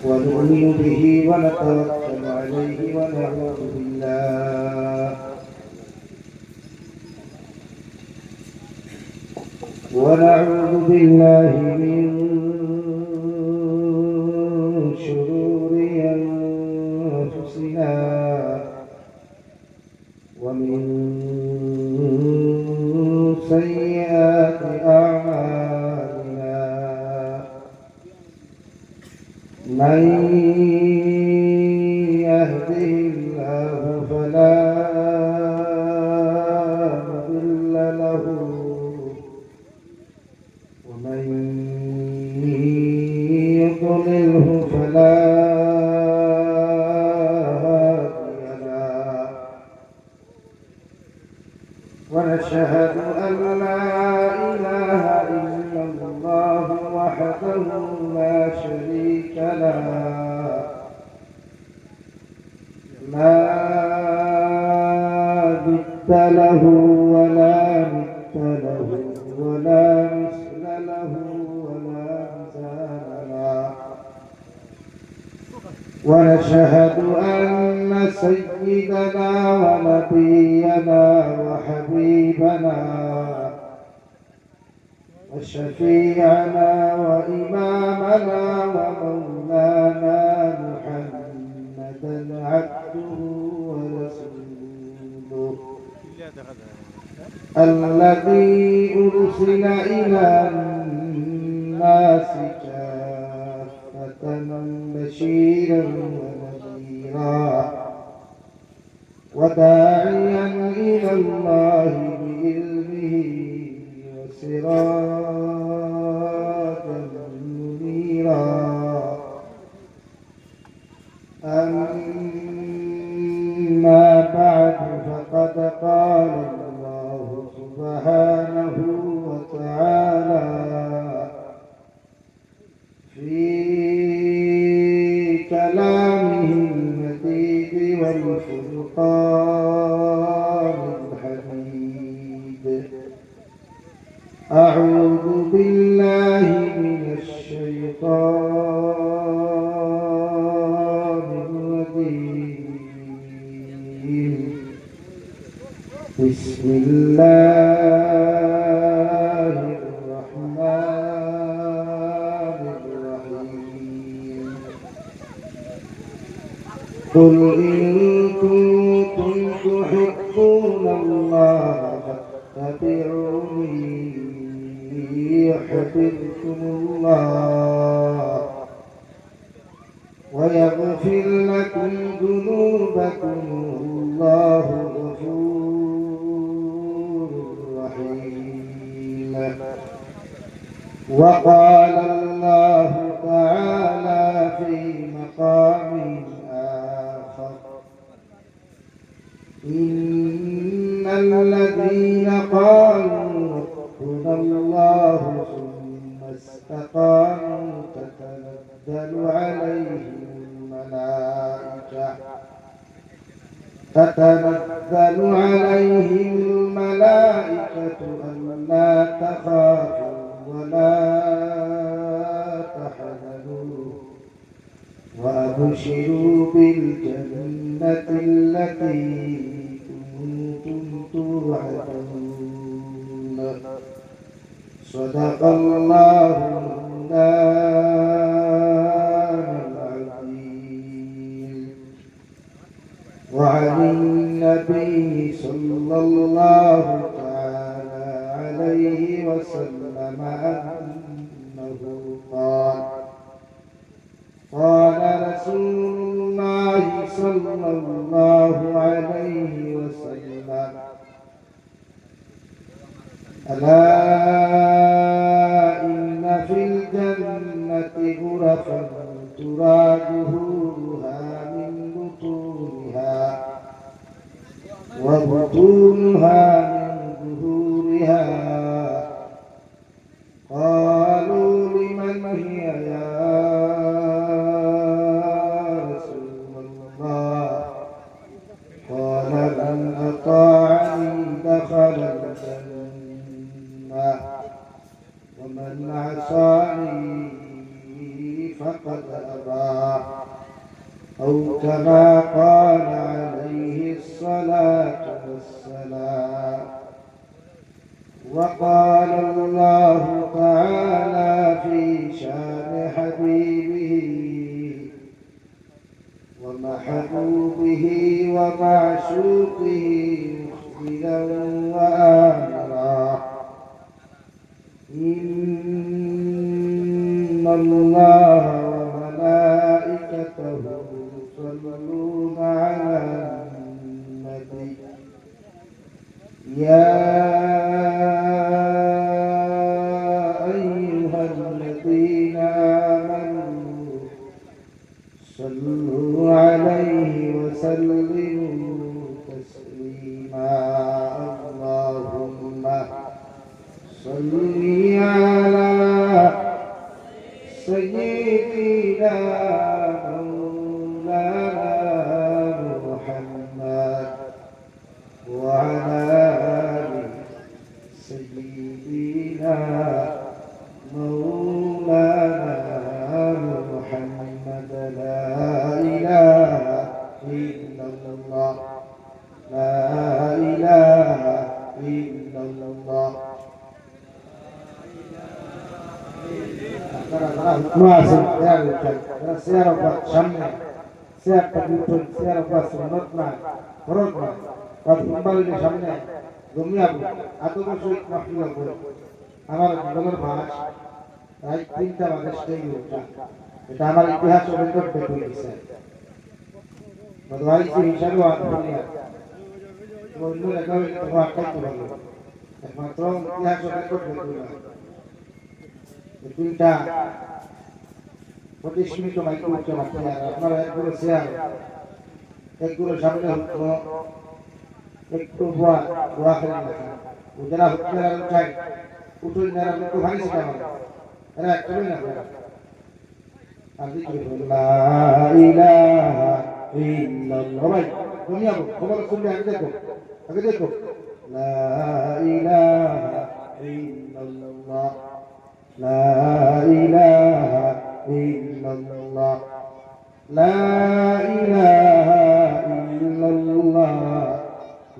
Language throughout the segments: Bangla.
ونؤمن به ونتوكل عليه ونعوذ بالله من شرور أنفسنا ومن سيئات أعمالنا من يهده الله فلا مضل له ومن يضلله فلا هادي له ونشهد أن لا إله إلا الله وحده لا شريك له لا ضد له ولا مثل له ولا مثل له ولا مثال له ونشهد أن سيدنا ونبينا وحبيبنا وشفيعنا وإمامنا ومولانا محمدا عبده ورسوله الذي أرسل إلى الناس كافة بشيرا ونذيرا وداعيا إلى الله بإذنه وسراجا منيرا أما بعد فقد قال الله سبحانه وتعالى في كلامه المجيد والفرقان الحميد أعوذ بالله من الشيطان الرجيم بسم الله الرحمن الرحيم قل إن كنتم تحبون الله فاتبعوني يحببكم الله ويغفر لكم ذنوبكم والله غفور رحيم وقال الله تعالى في مقام آخر إن الذين قالوا ربنا الله ثم استقاموا تتنزل عليهم الملائكة ألا تخافوا ولا تحزنوا وأبشروا بالجنة التي كنتم توعدون صدق الله العظيم وعن النبي صلى الله تعالى عليه وسلم أنه قال رسول الله صلى الله عليه وسلم ألا إن في الجنة غرفا ترى ظهورها من بطونها وبطونها من ظهورها قالوا لمن هي يا رسول الله قال من أطاعني دخل الجنة ومن عصاني فقد أبى كما قال عليه الصلاة والسلام. وقال الله تعالى في شان حبيبه ومحبوبه ومعشوقه مخبرا وآمرا: إن الله وملائكته يصلون على النبي يا أيها الذين آمنوا صلوا عليه وسلموا تسليما. اللهم صل على سيدنا مولانا محمد وعلى آل سيدنا مولانا محمد. لا إله إلا الله، لا إله إلا الله. আমার জীবনের ভাষ প্রায় 3টা বাজে স্টেজ ওঠা, এটা আমার ইতিহাস অভিজ্ঞতা দেখে গেছে। বদওয়াইছি হিসাবে আত্মনিয়া অন্য লেখাও তোমার আটকাইতে পারলো, একমাত্র ইতিহাস অভিজ্ঞতা দেখে 3টা 25 মিনিট মাইক উঠতে পারছে। আর আপনারা একগুলো শেয়ার, একগুলো সামনে হতো, একটু দোয়া খেলে লেখা যারা হচ্ছে চাই উঠুন, যারা একটু ভারী শিখা হবে এরা একটাই না। আর লা ইলাহা ইল্লাল্লাহ, ভাই দুনিয়া খবর শুনলে আগে দেখো, আগে দেখো। লা ইলাহা ইল্লাল্লাহ, লা ইলাহা ইল্লাল্লাহ, লা ইলাহা ইল্লাল্লাহ,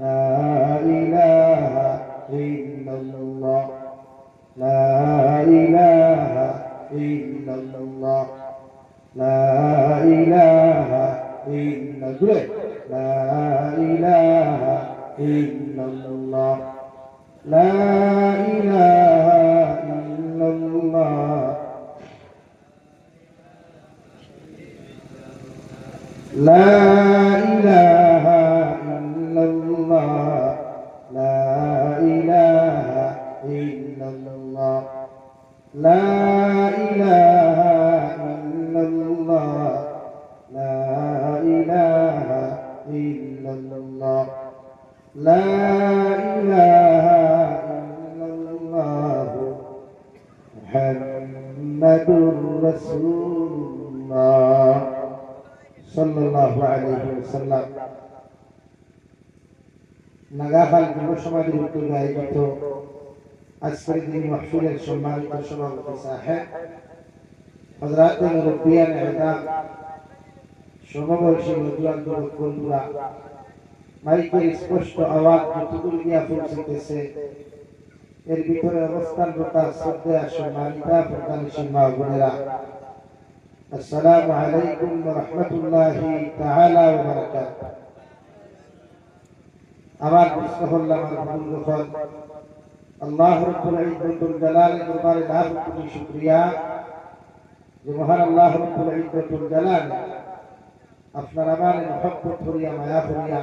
লা ইলাহা ইল্লাল্লাহ, লা ইলাহা ইল্লাল্লাহ, লা ইলাহা ইল্লাল্লাহ, লা ইলাহা ইল্লাল্লাহ, লা ইলাহা ইল্লাল্লাহ, লা ইলাহা ইল্লাল্লাহ, লা ইলাহা ইল্লাল্লাহ, লা ইলাহা ইল্লাল্লাহ, লা ইলাহা ইল্লাল্লাহ, লা ইলাহা ইল্লাল্লাহ মুহাম্মাদুর রাসূলুল্লাহ সাল্লাল্লাহু আলাইহি ওয়াসাল্লাম। নাগাখাল যুব সমাজের উদ্যোগে আয়োজিত আজকের দিন মাহফিলের সম্মানিত সভাপতি সাহেব হযরত মুরব্বিয়ান ইহদাম সমবয়সী নজওয়ান যুবক বন্ধুরা, মাইকের স্পষ্ট আওয়াজ যতদূর গিয়া পৌঁছিতেছে এর ভিতরে অবস্থানরত শ্রদ্ধেয় সম্মানিতা প্রধানশীল মা বোনেরা, আসসালামু আলাইকুম ওয়া রাহমাতুল্লাহি তাআলা ওয়া বারাকাতুহু। আমার বিশ্বহল্লাহ আমার ভুল আল্লাহ রাব্বুল ইজ্জতুল জালালের দরবারে লাখ কোটি শুকরিয়া যে মহান আল্লাহ রাব্বুল ইজ্জতুল জালাল আপনার আমার মহব্বত করিয়া মায়া করিয়া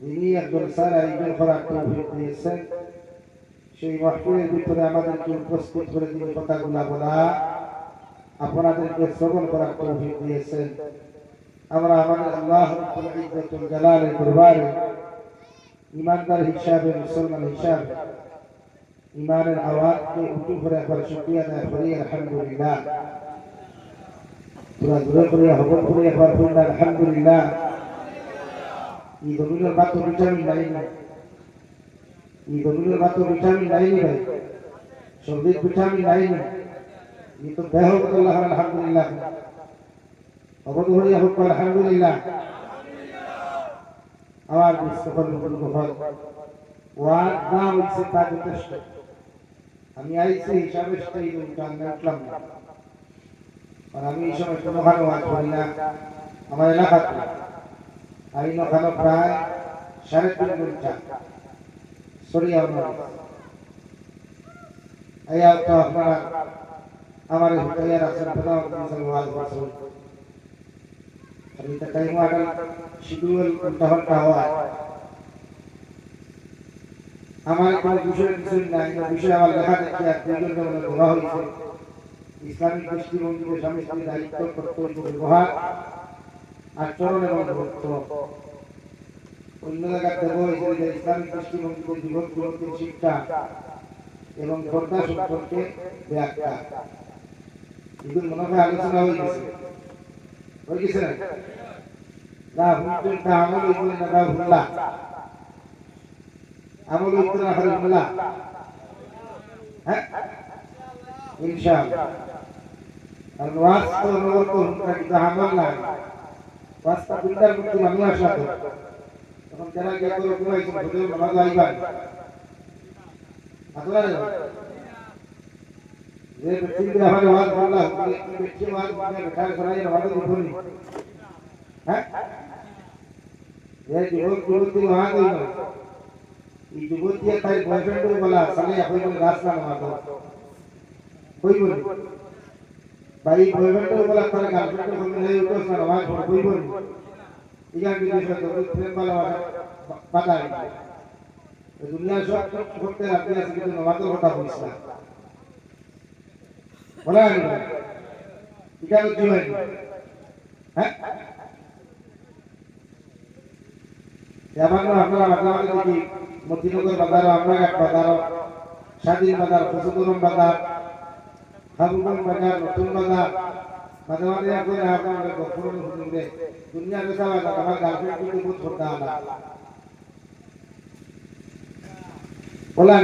যিনি একজন সারা আয়োজন করার তৌফিক দিয়েছেন, সেই মাহফিলের ভিতরে আমাদেরকে উপস্থিত করে তিনি কথাগুলা বলা, আপনাদেরকে শ্রবণ করার তৌফিক দিয়েছেন। আমরা আমাদের আল্লাহ রাব্বুল ইজ্জতুল জালালের দরবারে ইমানদার হিসাবে, মুসলমান হিসাবে ইমানের আওয়াজকে উঁচু করে একবার শুকরিয়া আদায় করি আলহামদুলিল্লাহ। পুরা জোরে করে হবল করে একবার বলুন আলহামদুলিল্লাহ। এই দলিলের মাত্র ভিটামিন লাইনি, এই দলিলের মাত্র ভিটামিন লাইনি ভাই, সর্দিক ভিটামিন লাইনি, এই তো দেহ আল্লাহ আলহামদুলিল্লাহ। অবধূয়া হোক আলহামদুলিল্লাহ। আমার সকল বন্ধুগণ, ওয়াজ না হইছে তা যথেষ্ট। আমি আইছি হিসাবে সেই উঠলাম না, আর আমি এই সময় কোনো ভালো ওয়াজ করি না আমার এলাকাতে। আমি ওখানে প্রায় 3.5 ঘন্টা সরিয়া আয়া তো আপনারা আমার হুতাইয়া রাখছেন প্রধানমন্ত্রী ওয়াজ করছেন। আমি তো টাইম আগাল শিডিউল ঘন্টা হয়। আমার কোনো কিছু নাই, বিষয় আমার লেখা দেখি আর দুইজনকে মনে ধরা হয়েছে ইসলামিক দৃষ্টিভঙ্গিতে স্বামী স্ত্রীর দায়িত্ব, কর্তব্য, ব্যবহার, আচরণ এবং গুরুত্ব। অন্য জায়গায় দেব হয়েছে যে ইসলামিক দৃষ্টিভঙ্গিতে জীবন গুরুত্বের শিক্ষা এবং পর্দা সম্পর্কে ব্যাখ্যা। এগুলো মনে হয় আলোচনা হয়ে গেছে না হুজুর না আমল হইলে না ভুল্লা আমল হইতে না হলে ভুল্লা। হ্যাঁ ইনশাআল্লাহ। আর ওয়াজ তো নবত হুনকা কিন্তু আমল না। ওয়াজটা বিলদার মধ্যে মানুষ আসা তো তখন যারা কি করে কইছে হুজুর নামাজ আইবা আতরা যে ব্যক্তি আমার ওয়াজ বললা এই ব্যক্তি ওয়াজ বলে বেকার করাই ওয়াজ দিবনি। হ্যাঁ এই যুবতী ওয়াজ হইল এই যুবতী তাই বয়ফ্রেন্ড বলা সালে হইল রাস্তা নামাতো কইবনি ভাই বয়ফ্রেন্ড বলা তার গার্লফ্রেন্ড বলে এই তো নামাজ কইবনি। ইগান বিদেশে তো প্রেম বলা বাধা এই দুনিয়া সব করতে রাখতে আছে কিন্তু নামাজের কথা বলিস না বলা এটা কি হয়। হ্যাঁ আপনারা বাজারে দেখি মতিনগর বাজার, আমরা এক বাজার, স্বাধীন বাজার, পশুদরম বাজার, হাবুগঞ্জ বাজার, নতুন বাজার, মাঝে মাঝে এখন আপনার গফুরন হুজুরে দুনিয়া বেচা বাজার। আমার গার্লফ্রেন্ড কিন্তু বহুত ছোটা আলা বলা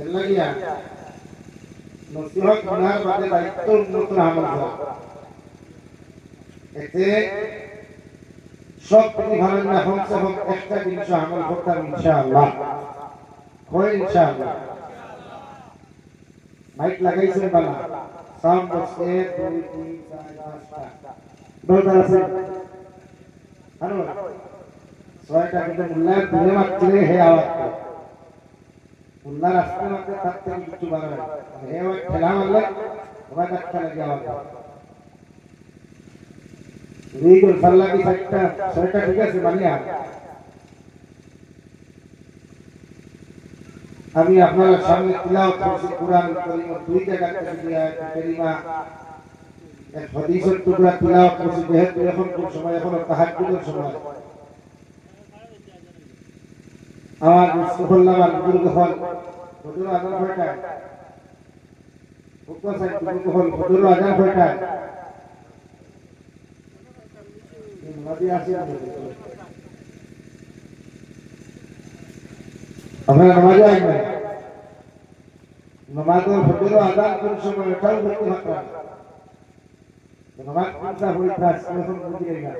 এর লাগিয়া নসিহত গুনার বাদে দায়িত্ব উন্নত আমল করা। এতে সব প্রতিভাবেন না কমসে কম একটা জিনিস আমল করতাম ইনশাআল্লাহ। হয় ইনশাআল্লাহ। মাইক লাগাইছেন বালা সাউন্ড বক্স 1 2 3 4 5টা দরকার আছে আরো 6টা কিন্তু মুল্লার দিলে মাত্র হে আওয়াজ মুল্লার আসতে মাত্র তার থেকে কিছু বাড়াবে হে আওয়াজ খেলা মারলে ওরা ধাক্কা লাগে আওয়াজ রিগুল সাল্লাল্লাহু আলাইহি 6টা ঠিক আছে বানিয়া। আমি আপনার সামনে তিলাওয়াত করছি কুরআন কারীমের 2 জায়গাতে আয়াত কারীমা এক হাদিসের টুকরা তিলাওয়াত করছি। যেহেতু এখন কোন সময় এখন তাহাজ্জুদের সময় আমার মুস্তফাল্লাহ বুজুর্গ হল হুজুর আজান কয়টায় হুকুম সাহেব বুজুর্গ হল হুজুর আজান কয়টায় নবী আসিয়া আপনারা নামাজে আসবেন। নামাজের হুজুর আজান কোন সময় এটাও বলতে হবে নামাজ কোনটা হইতা এখন বুঝিয়ে না।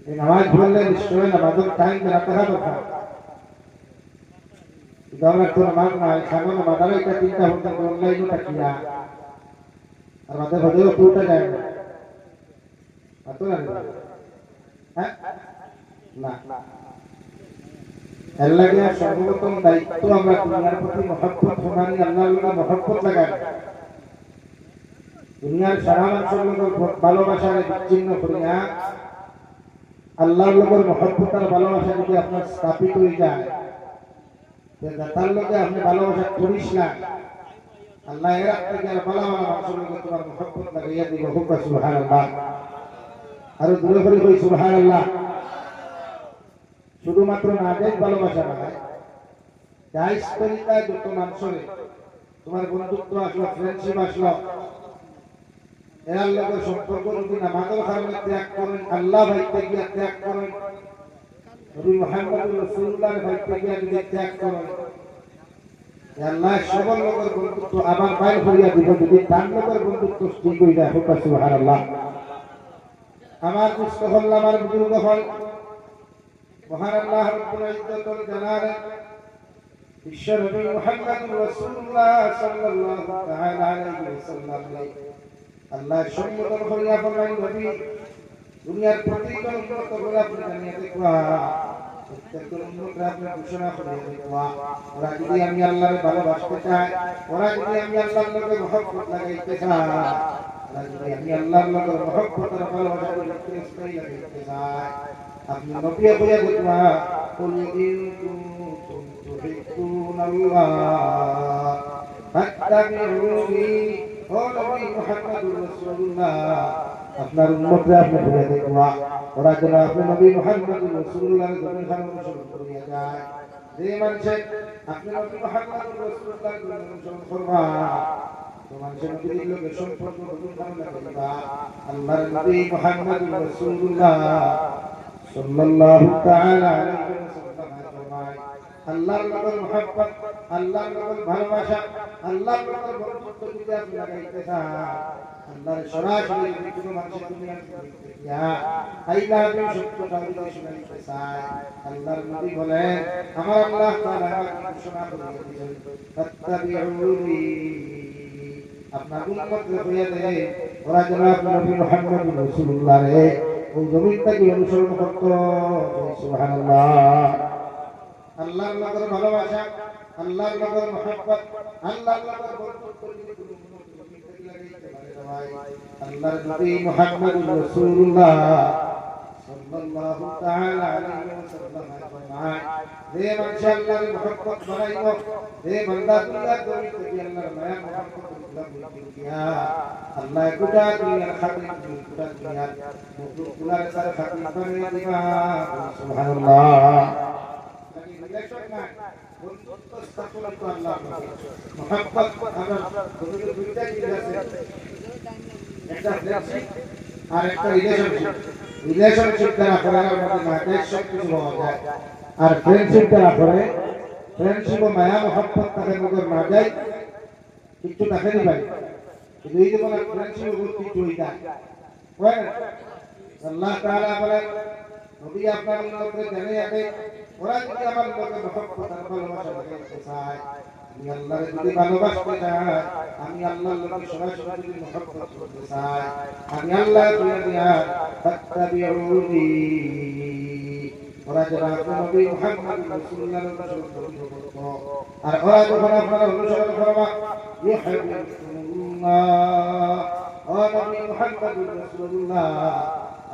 এই নামাজ পড়লে নিশ্চয় নামাজের টাইম রাখতে হবে। আমরা তো নামাজ না খানো নামাজের একটা 3টা ঘন্টা অনলাইনে থাকিয়া আর মাঝে হুজুর পুরোটা যায় না আতো না। হ্যাঁ না এর লাগে সর্বপ্রথম দায়িত্ব আমরা দুনিয়ার প্রতি মহব্বত সমানি আল্লাহর মহব্বত লাগাই। দুনিয়ার সারা মানুষের লোক ভালোবাসার বিচ্ছিন্ন করিয়া আল্লাহর লোকের মহব্বত আর ভালোবাসা যদি আপনার স্থাপিত হয়ে যায় তার লোকে আপনি ভালোবাসা করিস না আল্লাহ এর আপনাকে আর ভালো মানুষের লোকে তোমার মহব্বত লাগাইয়া দিব। হুক সুবহানাল্লাহ। আরো দূরে করে কই সুবহানাল্লাহ। শুধুমাত্র নাজায়েজ ভালোবাসা নয়, জায়েজ তরিকায় যত মানুষের তোমার বন্ধুত্ব আসলো, ফ্রেন্ডশিপ আসলো, এর লোকের সম্পর্ক যদি নামাজের কারণে ত্যাগ করেন, আল্লাহ ভাইতে গিয়ে ত্যাগ করেন, নবী মুহাম্মদ রাসূলুল্লাহর ভাইতে গিয়ে যদি ত্যাগ করেন, আল্লাহ সকল লোকের বন্ধুত্ব আবার বাইর করিয়া দিব যদি তার লোকের বন্ধুত্ব ঠিক হইয়া হোক সুবহানাল্লাহ। আমার দুস্থ হল আমার বুজুর্গ হল মহান আল্লাহ রব্বুল ইজ্জতুল জালালে বিশ্ব নবী মুহাম্মদুর রাসূলুল্লাহ সাল্লাল্লাহু তাআলা আলাইহি ওয়াসাল্লাম আল্লাহ সম্বোধন করিয়া ফরমাইল নবী দুনিয়ার প্রতিজন উম্মত বলে আপনি জানিয়ে দেখবা প্রত্যেকজন উম্মতরা আপনি ঘোষণা করে দেখবা ওরা যদি আমি আল্লাহর ভালোবাসতে চাই, ওরা যদি আমি আল্লাহর লগে মহব্বত লাগাইতে চাই, ওরা যদি আমি আল্লাহর লগে মহব্বত আর ভালোবাসা করতে লাগাইতে চাই, আপনি নবী হইয়া দেখবা কুল ইন কুনতুম তুহিব্বুনাল্লাহ ফাত্তাবিউনি ও নবী মুহাম্মদুর রাসূলুল্লাহ আপনার উম্মতরা আপনি বলে দেখবা ওরা যেন আপনি নবী মুহাম্মদুর রাসূলুল্লাহর জমিন অনুসরণ করিয়া যায়। যে মানুষে আপনি নবী মুহাম্মদুর রাসূলুল্লাহর জমিন অনুসরণ করবা তো মানুষের নবীর লোকের সম্পর্ক নতুন ভালো লাগবে। আল্লাহর নবী মুহাম্মদুর রাসূলুল্লাহ সাল্লাল্লাহু তাআলা আলাইহি ওয়াসাল্লাম ফরমায় আল্লাহর লগের মুহাব্বত, আল্লাহর লগের ভালোবাসা, আল্লাহর লগের বন্ধুত্ব যদি আপনি লাগাইতে চান, আল্লাহর সরাসরি কোনো মানুষের দুনিয়ার ইয়া আইলা আপনি সত্যটা যদি শুনাইতে চায়, আল্লাহর নবী বলেন আমার আল্লাহ তাআলা আমাকে ঘোষণা করে দিয়েছেন ফাত্তাবিউনি আপনার উম্মত হইয়া দে ওরা যেন আপনার নবী মুহাম্মদুর রাসূলুল্লাহ রে ওই জমিনটাকে অনুসরণ করত। সুবহানাল্লাহ। আল্লাহর লগের ভালোবাসা, আল্লাহর লগের মুহাব্বত, আল্লাহর লগের বন্ধুত্ব যদি কোনো জমিনটাকে লাগাইতে পারে না ভাই, আল্লাহর নবী মুহাম্মদুর রাসূলুল্লাহ সাল্লাল্লাহু তাআলা আলাইহি ওয়াসাল্লাম ফরমায় যে মানুষ আল্লাহর মুহাব্বত বানাইব, যে বান্দা দুনিয়ার জমিন থেকে আল্লাহর মায়া মুহাব্বত দিয়া আল্লাহ গোটা দুনিয়ার খাতির গোটা দুনিয়ার মুখগুলার সাথে খাতির বানিয়ে দিবা। সুবহানাল্লাহ। রিলেশন না বন্ধুত্ব স্থাপন তো আল্লাহ মুহাব্বত আমার বন্ধুত্ব দুইটা জিনিস আছে, একটা ফ্রেন্ডশিপ আর একটা রিলেশনশিপ। রিলেশনশিপ দ্বারা পড়ার মধ্যে মায়ের সব কিছু পাওয়া যায়, আর ফ্রেন্ডশিপ দ্বারা পড়ে ফ্রেন্ডশিপ ও মায়া মুহাব্বত তাদের মধ্যে না যায় কিছু দেখেনি ভাই, কিন্তু এই যে বলে ফ্রেন্ডশিপ বহুত কিছু হয়ে যায়। আল্লাহ তাআলা বলেন নবী আপনার উম্মতকে জানিয়ে দেন ওরা যদি আমার লগে মুহাব্বত আর ভালোবাসা লাগাইতে চায়, আমি আল্লাহর যদি ভালোবাসতে চাই, আমি আল্লাহর লগে সরাসরি যদি মুহাব্বত করতে চাই, আমি আল্লাহ বলে দিয়া ফাত্তাবিউনি ওরা যারা আপনার নবী মুহাম্মদুর রাসূলুল্লাহর অনুসরণ করত আর ওরা যখন আপনার অনুসরণ করবা ইউহিব্বুকুমুল্লাহ ও নবী মুহাম্মদুর রাসূলুল্লাহ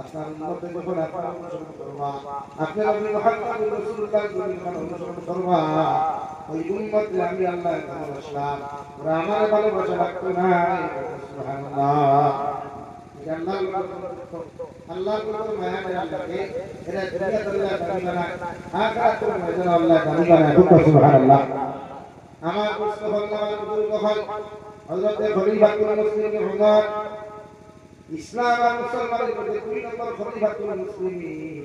আপনার উম্মতে যখন আপনার অনুসরণ করবা, আপনি নবী মুহাম্মদুর রাসূলুল্লাহর অনুসরণ করবা, ওই উম্মতকে আমি আল্লাহ ভালোবাসলাম, ওরা আমার ভালোবাসা রাখতো না। সুবহানাল্লাহ। আল্লাহ মায়া আল্লাহকে এরা দুনিয়া আল্লাহ দাবি বানায়, আখিরাত ময়দানে আল্লাহ দাবি বানায়। সুবহানাল্লাহ। আমার মুস্তফা আমার বুজুর্গ হল হযরত খলিফাতুল মুসলিমিন উমর, ইসলাম আর মুসলমানের মধ্যে 2 নম্বর খলিফাতুল মুসলিমিন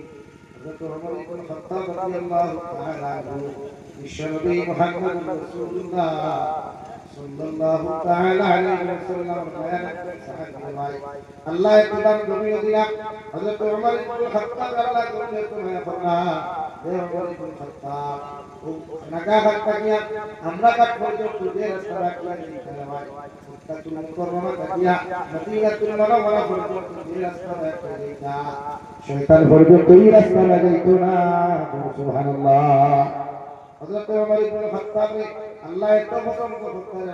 হযরত ওমর ইবনে খাত্তাব রাদিয়াল্লাহু তাআলা আনহু বিশ্বনবী মুহাম্মদুর রাসূলুল্লাহ সাল্লাল্লাহু তাআলা আলাইহি ওয়াসাল্লাম বয়ান সাহাবী ভাই আল্লাহ প্রদান জমিয়ে দিয়া হযরত ওমর ইবনে খাত্তাব আল্লাহ জমিয়ে তোমায় ফরমা হে ওমর ইবনে খাত্তাব নাগা হাতটা গিয়া আমরা কাট পর্যন্ত যে রাস্তা রাখলা দিতে ভাই তাতুল মুকররমা দিয়া মদিনাতুল মুনাওয়ারা পর্যন্ত যে রাস্তা রাখলা দিতা শয়তান পর্যন্ত এই রাস্তা লাগাইতো না। সুবহানাল্লাহ। হযরত ওমর ইবনে খাত্তাব আল্লাহ এত পছন্দ করতেন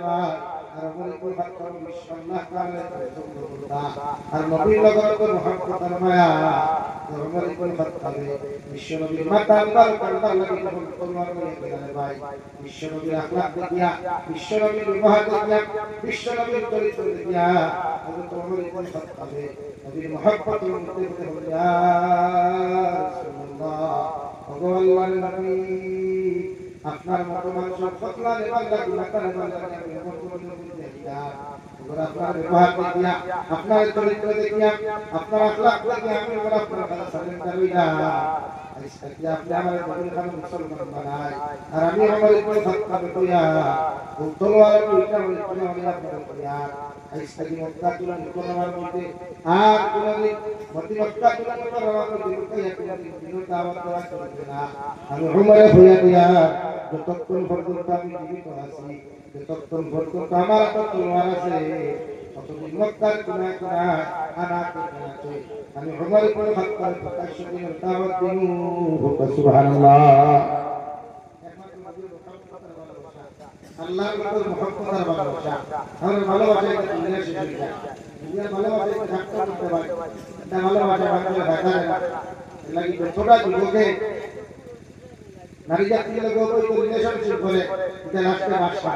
আর ওমর ইবনে খাত্তাব আল্লাহ তাআলা পছন্দ করতেন আর নবীর লগত মুহাব্বত আর মায়া ওমর ইবনে খাত্তাব বিশ্বনবীর মাতা আল্লাহর কারবার লাগি যখন তলোয়ার নিয়ে গেলেন ভাই, বিশ্বনবীর আখলাক দেখিয়া, বিশ্বনবীর ব্যবহার দেখিয়া, বিশ্বনবীর চরিত্র দেখিয়া হযরত ওমর ইবনে খাত্তাব নবীর মুহাব্বত মধ্যে বলে ইয়া রাসূলুল্লাহ ওগো আল্লাহর নবী আপনার মতো মানুষ ফতলা নেবার লাগি মাথা নেবার লাগি আমি এমন কোনো নবী দেখিয়া ওরা আপনার ব্যবহার দেখিয়া, আপনার চরিত্র দেখিয়া, আপনার আখলাক দেখিয়া আমি ওরা আপনার কাছে সারেন্ডার হইয়া আজকে আপনি আমাদের নবীর খান মুসলমান বানায় আর আমি আমার উপরে থাকতে কইয়া ও তলোয়ার কইটা হই কোন আমি আপনাদের কইয়া আজকে মক্কা তুলন করবার মধ্যে আর কোনদিন মক্কা তুলন করবার মধ্যে কইয়া কোনদিন দিনের দাওয়াত দেওয়া চলবে না আমি উমরে হইয়া দিয়া যতক্ষণ পর্যন্ত আমি জীবিত আছি যতক্ষণ পর্যন্ত আমার হাতে তলোয়ার আছে ততদিন মক্কার কোনায় কোনায় আনাতে আনাতে আমি উমর ইবনে খাত্তাব প্রকাশ্য দিনের দাওয়াত দিনু সুবহানাল্লাহ আল্লাহর মতো মুহাব্বত আর ভালোবাসা আমার ভালোবাসা এটা দুনিয়া শেষ হয়ে যায় দুনিয়ার ভালোবাসা এটা থাকতে করতে পারে এটা ভালোবাসা বাংলা ভাষা না লাগি ছোট যুবকে নারী জাতির লোক ওই রিলেশনশিপ করে এটা লাস্টে বাসা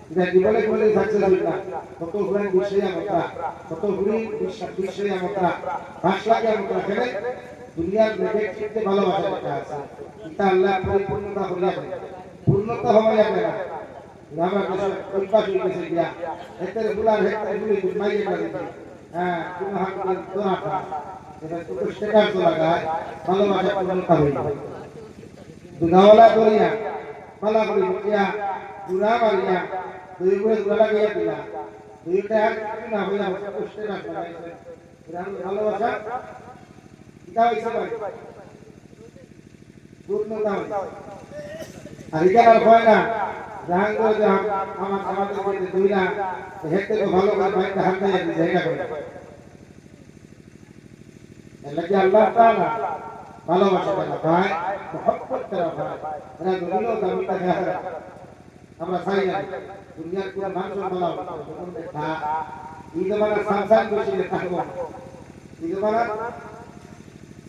এটা জীবনে কোনো সাকসেস হই না কত গুণ বিষয় আমরা কত গুণ বিষয় আমরা ভাষা কি আমরা খেলে দুনিয়ার নেগেটিভ চিন্তা ভালোবাসা এটা আছে এটা আল্লাহ পরিপূর্ণতা হইয়া দেয় পূর্ণতা হওয়া যাবে না আমরা দেশে অভ্যাস হয়ে গেছে গিয়া এতে গুলার হেক্টর গুলি মাইয়ে করে হ্যাঁ কোন হাত দোরাটা এটা তো স্টেটাস তো লাগায় ভালোবাসা পূর্ণতা হই দুগাওয়ালা করিয়া মালা করি মুখিয়া দুরা মারিয়া দুই গুলো দুরা লাগিয়ে দিলা দুইটা আর না হইয়া স্টেটাস লাগাইছে এটা ভালোবাসা এটা হইছে ভাই পূর্ণতা আর এটা আর হয় না জাহান করে যে আমাদের মধ্যে দুইটা হেঁটে তো ভালো করে বাইকটা হাত দিয়ে দিচ্ছে এটা করে এর কি আল্লাহ তাআলা ভালোবাসা দেন ভাই মহব্বত করা ভাই এরা দুনিয়া দামিটা দেখায় আমরা চাই না দুনিয়ার পুরো মানুষের ভালোবাসা যখন দেখা এই জমানা সংসার বেশি থাকবো এই জমানা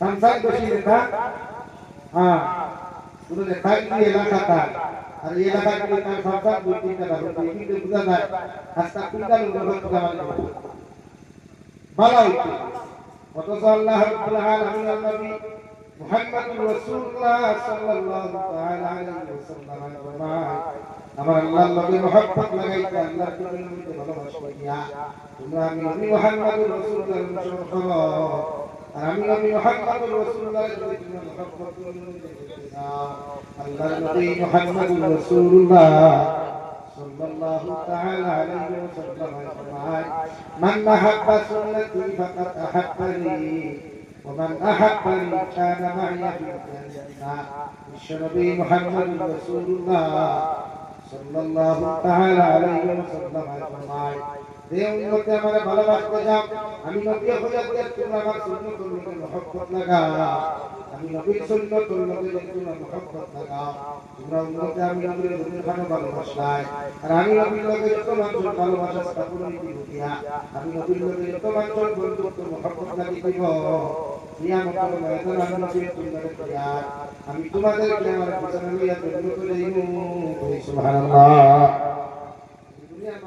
সংসার বেশি দেখা হ্যাঁ শুধু দেখাই কি এলাকাটা আর এই এলাকা থেকে তার সংসার দুই তিনটা ভালো কিন্তু বুঝা যায় আজকে কোনটা লোক বুঝা মানে ভালো হইছে অথচ আল্লাহ রাব্বুল আলামিন নবী মুহাম্মদুর রাসূলুল্লাহ সাল্লাল্লাহু তাআলা আলাইহি ওয়াসাল্লাম আমার আল্লাহর নবী মুহাব্বত লাগাইতে আল্লাহর নবীকে ভালোবাসিয়া তোমরা আমি নবী মুহাম্মদুর রাসূলুল্লাহর মুশাররফ আর আমি নবী মুহাম্মদুর রাসূলুল্লাহর মুহাব্বত লাগাইতে আল্লাহর নবী মুহাম্মদুর রাসূলুল্লাহ সাল্লাল্লাহু তাআলা আলাইহি ওয়াসাল্লাম ফরমায় মান আহাব্বা সুন্নতি ফাকাদ আহাব্বানি ওয়া মান আহাব্বানি কানা মা'ইয়া ফিল জান্নাহ বিশ্বনবী মুহাম্মদুর রাসূলুল্লাহ সাল্লাল্লাহু তাআলা আলাইহি ওয়াসাল্লাম ফরমায় যে উম্মতে আমাকে ভালোবাসতে যাও আমি নবী হইয়া তোমরা আমার সুন্নতুল নবীর মহব্বত লাগাও আমি নবীর সুন্নতুল নবীর তোমরা মহব্বত লাগাও তোমরা উম্মতে আমি নবীর দুনিয়ার ভালোবাসায় আর আমি নবীর লগে যত মানুষ ভালোবাসা স্থাপন দিয়া আমি নবীর লগে যত মানুষ বন্ধুত্ব মহব্বত লাগি দিব কিয়ামতের ময়দানে আমি নবীর তোমরা দিয়া আমি তোমাদেরকে আমার পিছনে লইয়া জন্ম করে দিব সুবহানাল্লাহ দুনিয়ার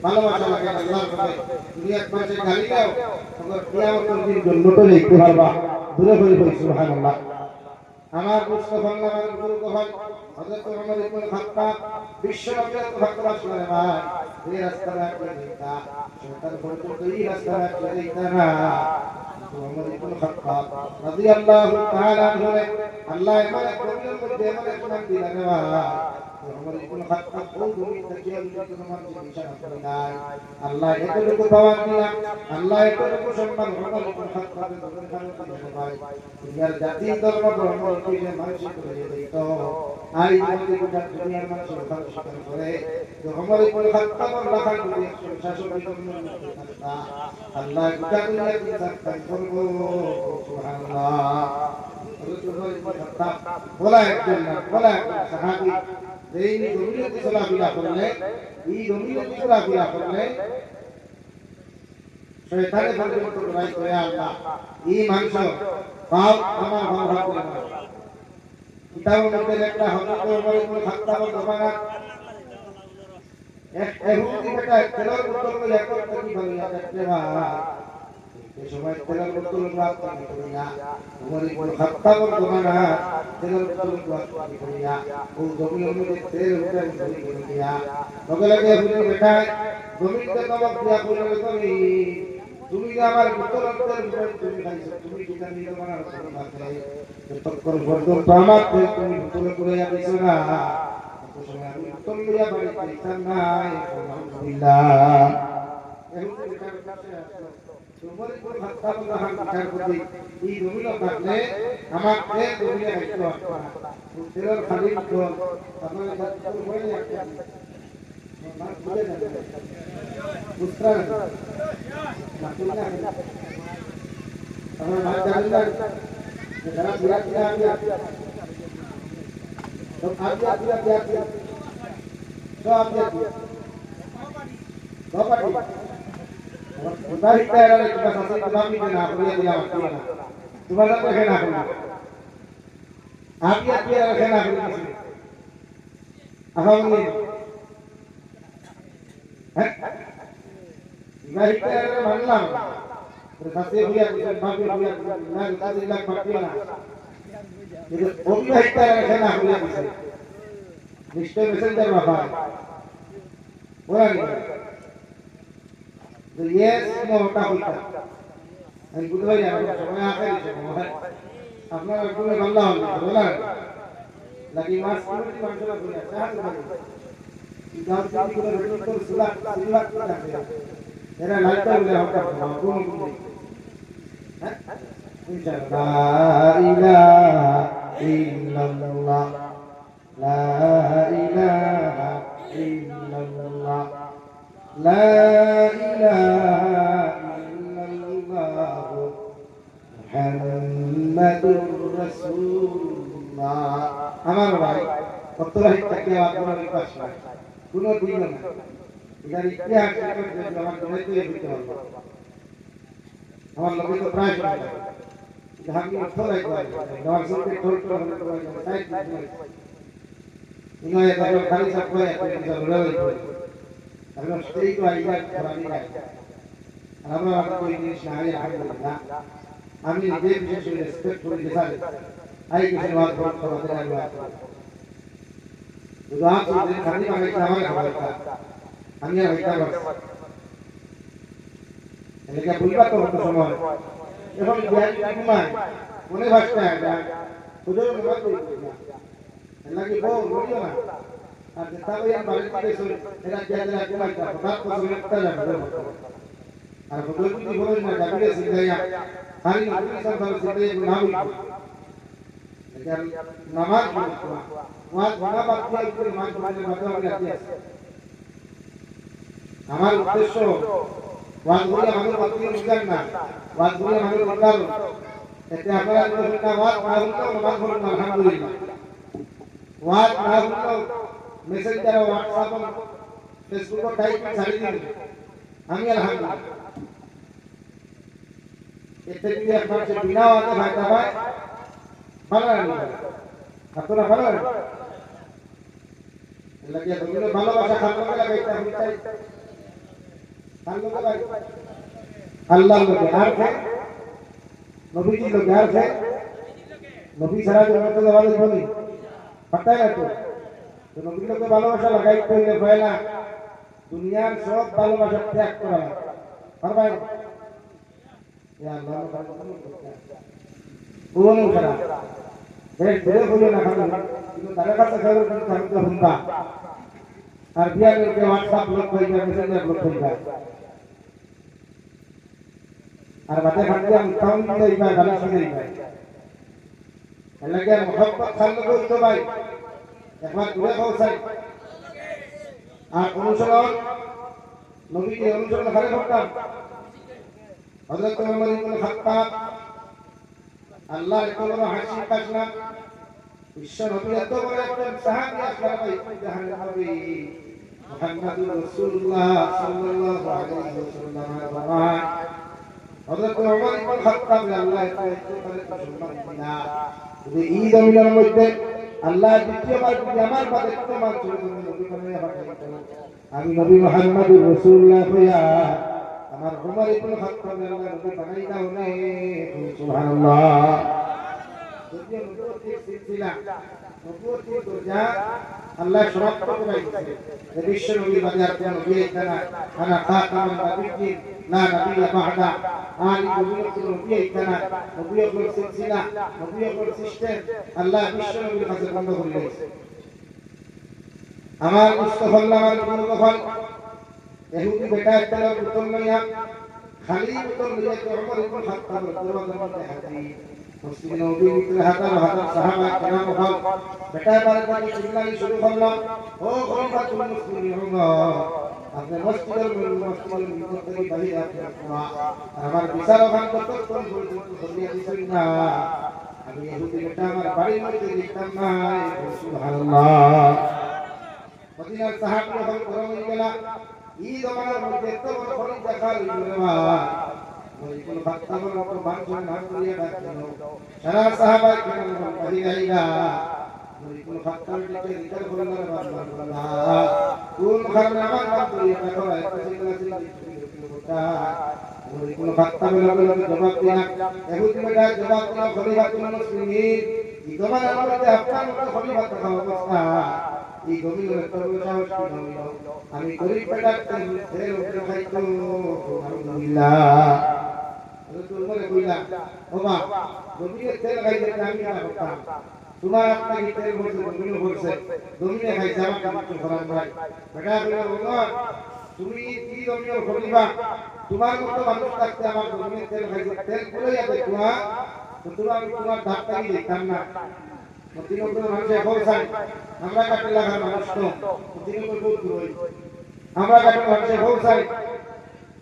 ভালোবাসা লাগে আল্লাহর কাছে দুনিয়ার মানুষের গালি দাও তখন কিয়ামতের দিন জান্নাতে যেতে পারবা দূরে হয়ে যাবে সুবহানাল্লাহ আমার মুস্তাফা আমার গুরু কখন হযরত ওমর ইবনে খাত্তাব বিশ্ব নবীর ভালোবাসা করে ভাই এই রাস্তাটা দিতা শয়তান পর্যন্ত এই রাস্তাটা দিতা না ওমর ইবনে খাত্তাব রাদিয়াল্লাহু তাআলা আনহু আল্লাহ এমন এক কবির মধ্যে এমন এক নাম দিলেন ভাই ওমর ইবনে খাত্তাব বহু জমি থেকে কোনো মানুষ নিশানা করে নাই আল্লাহ এতটুকু পাওয়ার দিলা আল্লাহ এতটুকু সম্মান ওমর ইবনে খাত্তাবের দরবারে দিলেন ভাই দুনিয়ার জাতি ধর্ম ধর্ম কইলে মানুষ করে দিত আই যদি গোটা দুনিয়ার মানুষ ভালো স্বীকার করে যে ওমর ইবনে খাত্তাব আল্লাহ খান করে শাসক আল্লাহ গোটা দুনিয়ার বিচার করব সুবহানাল্লাহ বলা একজন সাহাবী এই জমিনে চলাফেরা করলে এই জমিনে চলাফেরা করলে শয়তানের পর্যন্ত লড়াই করে আল্লাহ এই মানুষ পাপ আমার ভালো ভাব করে না কিতাবের মধ্যে একটা হযরত ওমর ইবনে খাত্তাবের জমানা এক ইহুদি বেটা তেলের বোতল নিয়ে এক কি বলিয়া দেখতে ভাই এই সময় তেলের বোতল রাত করে করিয়া ওমর ইবনে খাত্তাবের জমানা তেলের বোতল রাত করে করিয়া ও জমির মধ্যে তেল উঠে ধরে করিয়া লগে লগে ইহুদি বেটা জমিতে নমক দিয়া বলে তুমি তুমি আমার ভিতরের ভিতরে তুমি খাইছো তুমি কি জানি তোমার মাঝে ততক্ষণ পর্যন্ত আমার তুমি ভিতরে করে যাইছো না তো সময় আমি ভিতর লইয়া বাড়িতে ইচ্ছা নাই আলহামদুলিল্লাহ এখন বিচার করতে আসলো তোমার উপর ভাষা বলা হাম বিচার করতে এই জমিন থাকলে আমার দেহ জমিনে রাখতে পারতো না তেলের খালি তো আপনার কাছে হয়ে একটা মাছ ধরে যাবে বুঝতে আমার মাছ জানেন না যারা বিয়া বিয়া তো আজ বিয়া সব বিয়া বাবা উদাই তেরালে তোমার সাথে তুমি না করিয়া দিলাম তোমার রাখে না করি আপিয়া পিয়া রাখে না করি আহামনি হ্যাঁ উদাই তেরালে মানলাম সাথে হইয়া ভাবি হইয়া না দিলাম পাঠিয়ে না কিন্তু অবিবাহিত রাখে না করিয়া দিছে নিশ্চয় মেসেঞ্জার বাবা ওরা तो ये मोटा होता है गुरुवार यार समय आकर अपना गुरुवार बंदा होना बोला लगी मास की मानसला बोला चार गांव की गुरुवार तो सुला सुला तेरा लाइट बोले होता गुरु गुरु हैं इंशाल्लाह ला इलाहा इल्लल्लाह ला इलाहा इल्लल्लाह لا إله إلا الله محمد رسول الله আমার ভাই কতরাই তাকে আপনার বিকাশ হয় কোন দিন না এর ইতিহাস যদি আমার জন্য দিতে হবে আমার লোকে তো প্রায় শোনা যায় ধামি কতরাই করে আমার সঙ্গে ঠোল ঠোল করে সাইড দিয়ে ইনায় তার খালি সব করে আপনি জরুরি করে আমরা সেই তো আইয়া ধরানি নাই আমরা আমাদের কোই জিনিস না আইয়া আলহামদুলিল্লাহ আমি নিজে বিশেষ রেসপেক্ট করি দেখালে আই কিছু বাত বলতে আমাদের আল্লাহ তো আপ যদি খালি মানে আমার খাবার আমি আর হইতা পারছি এলাকা বুঝবা তো কত সময় এখন বিয়ার ঘুমায় মনে ভাসতে না হুজুর মনে করি এলাকি বউ বলিও না আর তাও ইয়ার বাড়িতে গেছে এরা জায়গা ঘুমাইতা রাত পর্যন্ত একটা যাবে আর হুজুর যদি বলেন না যাবে সিধাইয়া খালি নবী সাল্লাল্লাহু আলাইহি ওয়াসাল্লাম নাম এখান নামাজ পড়া ওয়াজ বড় বাকি উপরে নামাজ পড়লে মাত্র রাখি আছে আমার উদ্দেশ্য ওয়াজ বলে আমাদের বাকি বুঝান না ওয়াজ বলে আমাদের বুঝান এতে আপনারা যদি না ওয়াজ না হলে নামাজ পড়ুন আলহামদুলিল্লাহ ওয়াজ না হলে মেসেঞ্জার হোয়াটসঅ্যাপ ফেসবুক টাইপ ছাড়ি দিন আমি আলহামদুলিল্লাহ এতে যদি আপনার যে বিনা ওয়াজে ফায়দা হয় ভালো লাগে আপনারা ভালো লাগে লাগিয়ে তুমি ভালোবাসা খানকে লাগাইতে আমি চাই খানকে লাগাই আল্লাহর লোকে আর কে নবীজি লোকে আর কে নবী ছাড়া জগতে আমাদের বলি পাতায় না তো নবীর লোকে ভালোবাসা লাগাইতে হইলে পয়লা দুনিয়ার সব ভালোবাসা ত্যাগ করা পারবে ইয়া আল্লাহ ওনো করা দেখ ধরে বলে না খালি কিন্তু তার কাছে খবর করতে থাকতে হুম্বা আর বিয়ারের কে WhatsApp লোক হই যায় মেসেঞ্জার লোক হই যায় আর বাতে খাতে আমি কাউন দিই ভাই গালি শুনেই ভাই লাগে মোহাম্মদ সাল্লাল্লাহু আলাইহি ভাই একবার দূরে পৌঁছাই আর অনুসরণ নবীকে অনুসরণ করে করতাম হযরত ওমর ইবনে খাত্তাব আল্লাহর কোন হাসি কাজনা বিশ্ব নবী এত বড় একজন সাহাবী আসলে ভাই জাহানের নবী মুহাম্মদুর রাসূলুল্লাহ সাল্লাল্লাহু আলাইহি ওয়াসাল্লাম বাবা হযরত ওমর ইবনে খাত্তাব আল্লাহ এত করে সম্মান দিনা এই জমিনের মধ্যে আল্লাহ দ্বিতীয়বার যদি আমার পথে তোমার চলে নবী বানায়া পাঠাইতো আমি নবী মুহাম্মদুর রাসূলুল্লাহ হইয়া আমার ওমর ইবনে খাত্তাব আল্লাহ নবী বানাই দাও নে সুবহানাল্লাহ যদি নবুয়তের সিলসিলা নবুয়তের দরজা আল্লাহ শরত করে দিয়েছে যে বিশ্ব নবী বাজার কোন নবী এখানে আনা খাতামুন নবিয়্যিন লা নবিয়্যা বা'দা আলী নবুয়তের নবী এখানে নবুয়তের সিলসিলা নবুয়তের সিস্টেম আল্লাহ বিশ্ব নবীর কাছে বন্ধ করে দিয়েছে আমার মুস্তাফা আমার মুরগফল ইহুদি বেটা একটা উত্তর লইয়া খালি উত্তর লইয়া তো ওমর ইবনে খাত্তাব রাদিয়াল্লাহু আনহু হাদিস মুসলিম নবী ভিতরে হাজার হাজার সাহাবা কেরাম হল বেটা বারকাতি চিল্লানি শুরু করলো ও খলিফাতুল মুসলিমিন ওমর আপনি মসজিদের ভিতর থেকে বাহিরে আসেন আমার বিচার ওখান কতক্ষণ পর্যন্ত সরিয়ে দিছেন না আমি ইহুদি বেটা আমার বাড়ির মধ্যে দেখতাম না সুবহানাল্লাহ মদিনার সাহাবী যখন গরম হয়ে গেল এই জমানার মধ্যে এত বড় খলিফা দেখার ওই কোন বাচ্চাদের মতো মানুষের নাম করিয়া ডাকছিল সারা সাহাবা কেরাম বাহিরে আইলা ওই কোন বাচ্চার দিকে রিটার করে না আল্লাহ কোন কারণে আমার নাম করিয়া ডাকো একটা সিগলা ওই কোন বাচ্চা বলে জবাব দিনা ইহুদি বেটা জবাব দিনা খলিফাতুল মুসলিমিন এই জমানার মধ্যে আপনার মতো খলিফা থাকা অবস্থা এই গভীর তরবাস কি হইল আমি গরিব বেটাকে ফের উপরে খাইতো আলহামদুলিল্লাহ রাসূল বলে কইলা ওমা গভীর তেল খাইতে আমি না করতাম তোমার আপনাকে তেল বলছে গভীর বলছে গভীর খাইছে আমাকে কিছু ফরাম নাই বেটা বলে ওমর তুমি কি গভীর খলিফা তোমার মতো মানুষ থাকতে আমার গভীর তেল খাইছে তেল পুরোই আছে তোমার ডাক্তারই দেখতাম না মদিনার মানুষে বলছাই আমরা কাটে লাগার মানুষ তো মদিনার বহুত দূর আমরা কাটে মানুষে বলছাই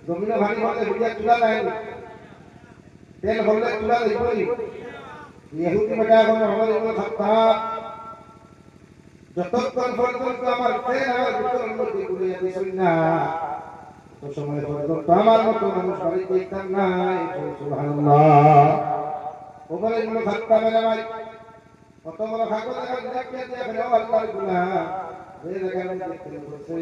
জমিনে ভারী হতে বিয়া তুলা নাই তেল হলে তুলা দিবই ইহুদি বেটা এখন আমার ইবনে খাত্তাব যতক্ষণ পর্যন্ত আমার তেল আমার ভিতরের মধ্যে ঘুরিয়ে দিছেন না তো সময় পর্যন্ত আমার মতো মানুষ বাড়ি দেখতাম না সুবহানাল্লাহ ওমর ইবনে খাত্তাবের ভাই কত বড় ভাগ্য দেখিয়ে দিয়ে ফেলে আল্লাহর গুনাহ এই জায়গায় দেখতে বলছে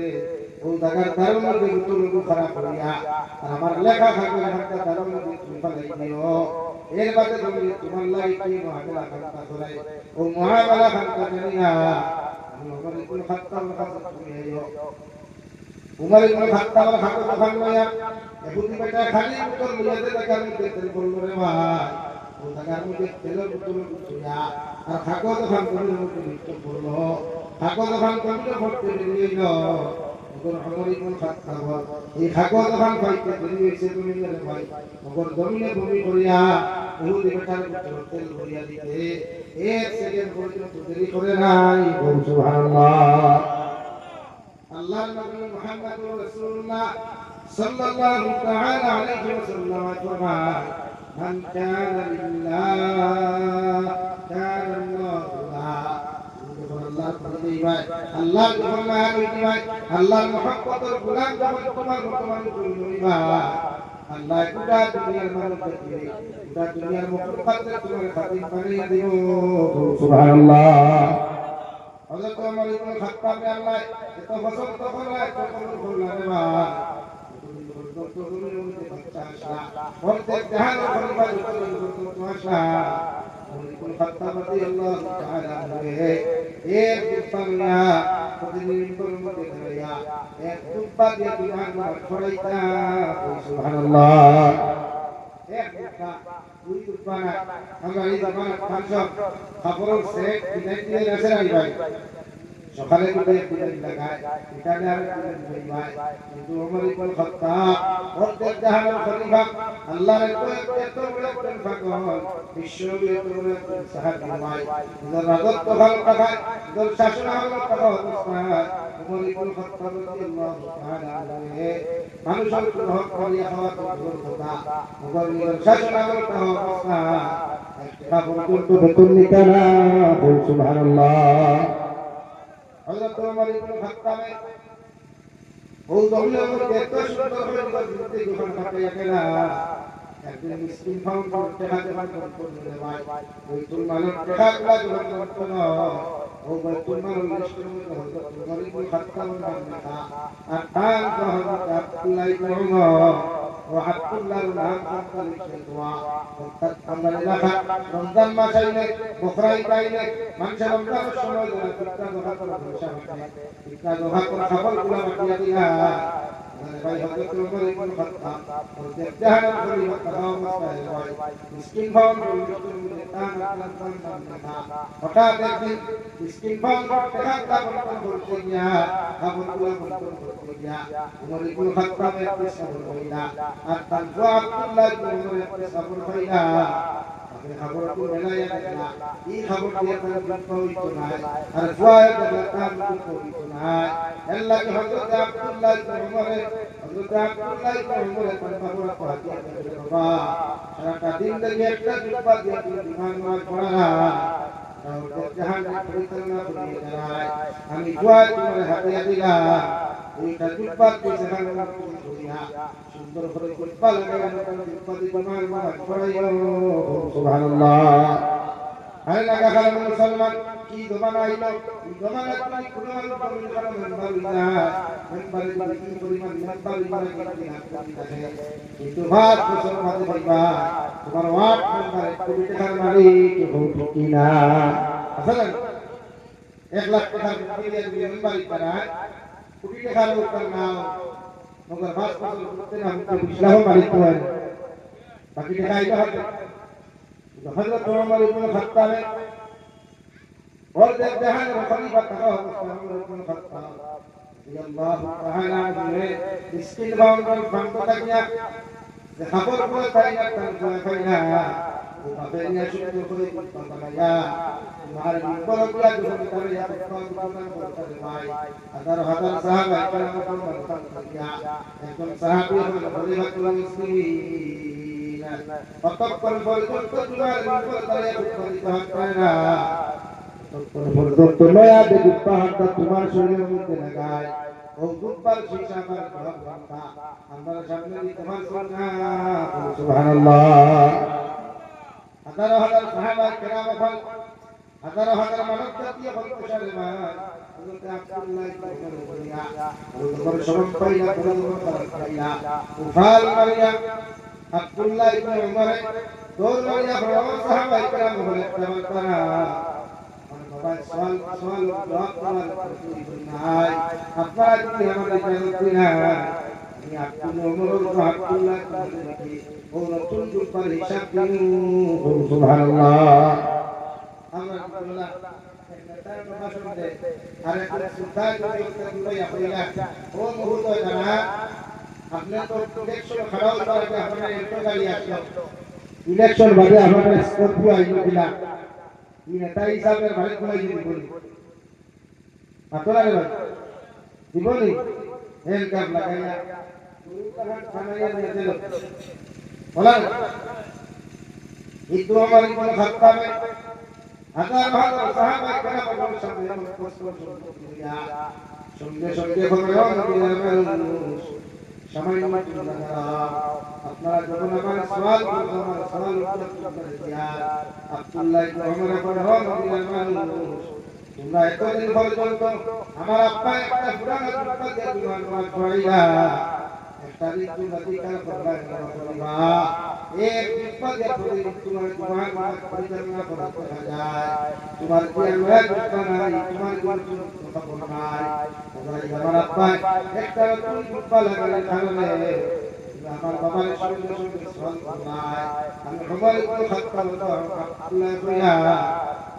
ওই জায়গার দারুণ মধ্যে উত্তর খারাপ করিয়া আর আমার লেখা থাকবে একটা দারুণ মধ্যে তুমি ফেলাই দিও এর বাদে তুমি তোমার লাগি কি মহাবলা খান্তা করাই ও মহাবলা খান্তা জানিয়া আমি ওমর ইবনে খাত্তাবের কাছে তুমি আইও উমর ইবনে খাত্তাবের হাতে দোকান লইয়া ইহুদি বেটা খালি উত্তর লইয়া দে জায়গার মধ্যে তেল বলল রে ভাই ও জায়গার মধ্যে তেলের বোতল উঠিয়া আর খাগো দোকান কমির মধ্যে নিশ্চয় পড়লো খাগো দোকান কমির ভর্তি দিল ওগর ওমর ইবনে খাত্তাব এই খাগো দোকান পাইতে দেরি হইছে তুমি রে ভাই ওগর জমিনে ভূমি করিয়া ইহুদি বেটার ভিতর তেল ভরিয়া দিতে এক সেকেন্ড পর্যন্ত দেরি করে নাই সুবহানাল্লাহ আল্লাহর নবী মুহাম্মদুর রাসূলুল্লাহ সাল্লাল্লাহু তাআলা আলাইহি ওয়াসাল্লাম ফরমান মান কানা লিল্লাহ কানা আল্লাহ আল্লাহর মহব্বতের গোলাম যখন তোমার বর্তমান করিবা আল্লাহ গোটা দুনিয়ার মানুষকে দিবে গোটা দুনিয়ার মুখলুকাতকে তোমার খাতির বানিয়ে দিব সুবহানাল্লাহ হযরত ওমর ইবনে খাত্তাব আল্লাহ এত ফসল তখন তখন বললেন বা প্রত্যেক জাহানের খলিফা যত আসা ওমর খাত্তাব রাদিয়াল্লাহু তাআলা এক দুপাল্লা প্রতিদিন মধ্যে ধরিয়া এক দুপা দিয়ে দুহাত ছড়াইতা সুবহানাল্লাহ এক দুপা দুই দুপা না আমরা এই জামানা ফাংশন কাপড়ের সেট ডিজাইন দিয়ে রাখে রাখি ভাই সকালে দুটো ডিজাইন লাগায় এখানে আর ডিজাইন ভাই কিন্তু ওমর ইবনে খাত্তাব প্রত্যেক জাহানের খলিফা আল্লাহর এত বড় খলিফা বিশ্বের এত বড় সাহাবী ভাই যার রাজত্ব ভালো থাকায় যার শাসন ভালো থাকা অবস্থায় ওমর ইবনে খাত্তাব রাদিয়াল্লাহু তাআলা আনহু মানুষের গ্রহণ করিয়া হওয়া তো দূর কথা ওমর ইবনে শাসন ভালো থাকা অবস্থায় একটা পর্যন্ত বেতন নিতে না বল সুবহানাল্লাহ হযরত ওমর ইবনে খাত্তাব ওই দৌলের মধ্যে এত সুন্দর করে দিতে যখন কাটাইয়া গেল একদিন মিসকিন ফাউন্ড করতে হাতে হাত করতে ভাই ওই তুলমানের টাকাগুলো যখন করতে না ও ভাই তুলমানের লিস্টের মধ্যে হযরত ওমর ইবনে খাত্তাব নাম লেখা আর তার হযরত আব্দুল্লাহ ইবনে ওমর ও আব্দুল্লাহর নাম সংকলিত দোয়া অর্থাৎ আমরা এলাকা রমজান মাস আইলে বকরা ঈদ আইলে মানুষ রমজানের সময় যারা ফিতরা দোয়া করে পয়সা পাঠায় ফিতরা দোয়া করে খাবারগুলো বাটিয়া দিয়া মানে ভাই হযরত ওমর ইবনে খাত্তাব ওদের জাহানের খলিফা অবস্থায় হয় মিসকিন ভান মিসকিন তান আল্লাহ না হঠাৎ একদিন মিসকিন ভান টাকা বন্টন করতে গিয়া খাবারগুলো বন্টন করতে গিয়া ওমর ইবনে খাত্তাবের একটি সবর হইলা আর তার আব্দুল্লাহ ইবনে ওমরের একটি সবর হইলা আপনি খবরটি মেলাইয়া দেখলা এই খবর দিয়ে তার বিপদ হইতো না আর জয় দেখলা তার বিপদ হইতো না আল্লাহ কে হযরত আব্দুল্লাহ ইবনে ওমরের তার বাবা পাঠিয়ে দিলেন বাবা সারাটা দিন ধরে একটা বিপদ দিয়ে বিমান মার পড়া জাহান পরিচালনা করিয়ে দাঁড়ায় আমি জয় তোমার হাতে দিলাম এইটা বিপদ দিয়ে জাহান করিয়া সুন্দর করে কুলপা লাগানো বিপদ বিমান মার পড়াইও সুবহানাল্লাহ আরে লাগা খালা মুসলমান কি জমানা আইলো এই জমানা তুমি কোনো মানুষ করা মেম্বার না মেম্বারে কি পরিমাণ মেম্বার ইমানে কি হাত কিন্তু ভাত মুসলমান ভাইবা তোমার ওয়ার্ড মেম্বারে কোটি টাকার মালিক কেউ ঠিক না আসলে 1 লাখ টাকার মেম্বারি করা কোটি টাকার উপর নাও মগর ভাত ফসল করতে না হতে ইসলাম মালিক তো হয় বাকি টাকা আইবা হবে হযরত ওমর ইবনে খাত্তাব और जहां खलीफा था उमर इब्न खत्ताब রাদিয়াল্লাহু তাআলা আনহু মিসকিন বাউন্ডার ফান্ড থাকিয়া যে খবর করে তাই না তার কইনা ও বাপে নিয়ে শুরু করে বানায়া মার বিপর গুলা যখন তারে এত কথা করতে ভাই হাজার হাজার সাহাবা کرام বলতাম থাকিয়া একজন সাহাবী হলেন খলিফাতুল মুসলিমিন কতক্ষণ পর্যন্ত তোমার বিপর তারে উত্তরিত হয় না পর্যন্ত নয়া দেখি পাহাড়টা তোমার শরীরের মধ্যে লাগায় ও দুবার শিশা আমার ঘন্টা আমার সামনে তোমার সুবহানাল্লাহ হাজার হাজার সাহাবা কেরাম বল হাজার হাজার মানব জাতীয় মুসলমান হযরত আব্দুল্লাহ ইবনে ওমর বলিয়া ওমর শরম পাইলা ওমর খারাপ পাইলা উফাল মারিয়া আব্দুল্লাহ ইবনে ওমর দৌড় মারিয়া বড় সাহাবা কেরাম বলে তারা সওয়াল জবাব করার প্রয়োজন নাই আপনারা যদি আমাদের ইজাজত দিন আমি আব্দুল ওমর ও আব্দুল্লাহ কি ও নতুন রূপের হিসাব দিন সুবহানাল্লাহ আমরা আব্দুল্লাহ নেতার ভাষণ দেয় আরে আরে সুলতান দুলাইয়া হইলা ও মুহূর্ত জানা আপনি তো ইলেকশন খাড়া হওয়ার আগে আপনার এত গাড়ি আসলো ইলেকশন বাদে আপনার স্কর্পিও আইলো দিলা নেতা হিসাবে ভাই কোলাই দিবনি আতলারে ভাই দিবনি হেল কাপ লাগাইয়া পুরুতাহাট বানাইয়া দিয়ে দিল বলা ইদু আমার ইবনে খাত্তাব হাজার হাজার সাহাবা কেরাম সামনে সঙ্গে সঙ্গে খবর মানুষ সামান্য আপনারা যখন আমার সওয়াল করবেন আমার সওয়াল উত্তর করে দিয়ার আব্দুল্লাহ ইবনে ওমর রাদিয়াল্লাহু মানুষ তোমরা এতদিন পর্যন্ত আমার আব্বা একটা পুরানো জুব্বা দিয়ে তোমার নামাজ পড়াইলা একটা ঋতু অধিকার করবার করিবা এক জুব্বা দিয়ে তোমার নামাজ পরিচালনা করতে যায় তোমার কি আমরা জুব্বা নাই তোমার কোনো খবর নাই আমার আব্বা একটা নতুন জুব্বা লাগালে কারণে আমার বাবার সঙ্গে সঙ্গে সওয়াল করলাই আমি ওমর ইবনে খাত্তাব আব্দুল্লাহ কইয়া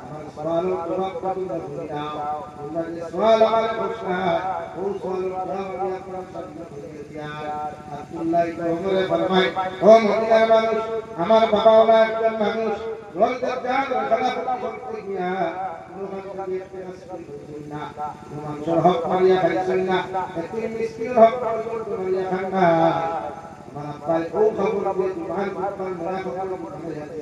আমার সওয়াল জবাব করতে বলিয়া তোমরা যে সওয়াল আমার প্রশ্ন ও সওয়াল জবাব আমি আপনার সামনে করে দিয়া আব্দুল্লাহ ইবনে ওমরে ফরমায় ও মদিনার মানুষ আমার বাবা ওলা একজন মানুষ রোজ জান খেলাফত করতে গিয়া মানুষের হক মারিয়া খাইছেন না একটি মিসকিনের হক মারিয়া খান না আমার আব্বাই ও খবর দিয়ে তোমার বাবার মরা খবর মনে যাচ্ছে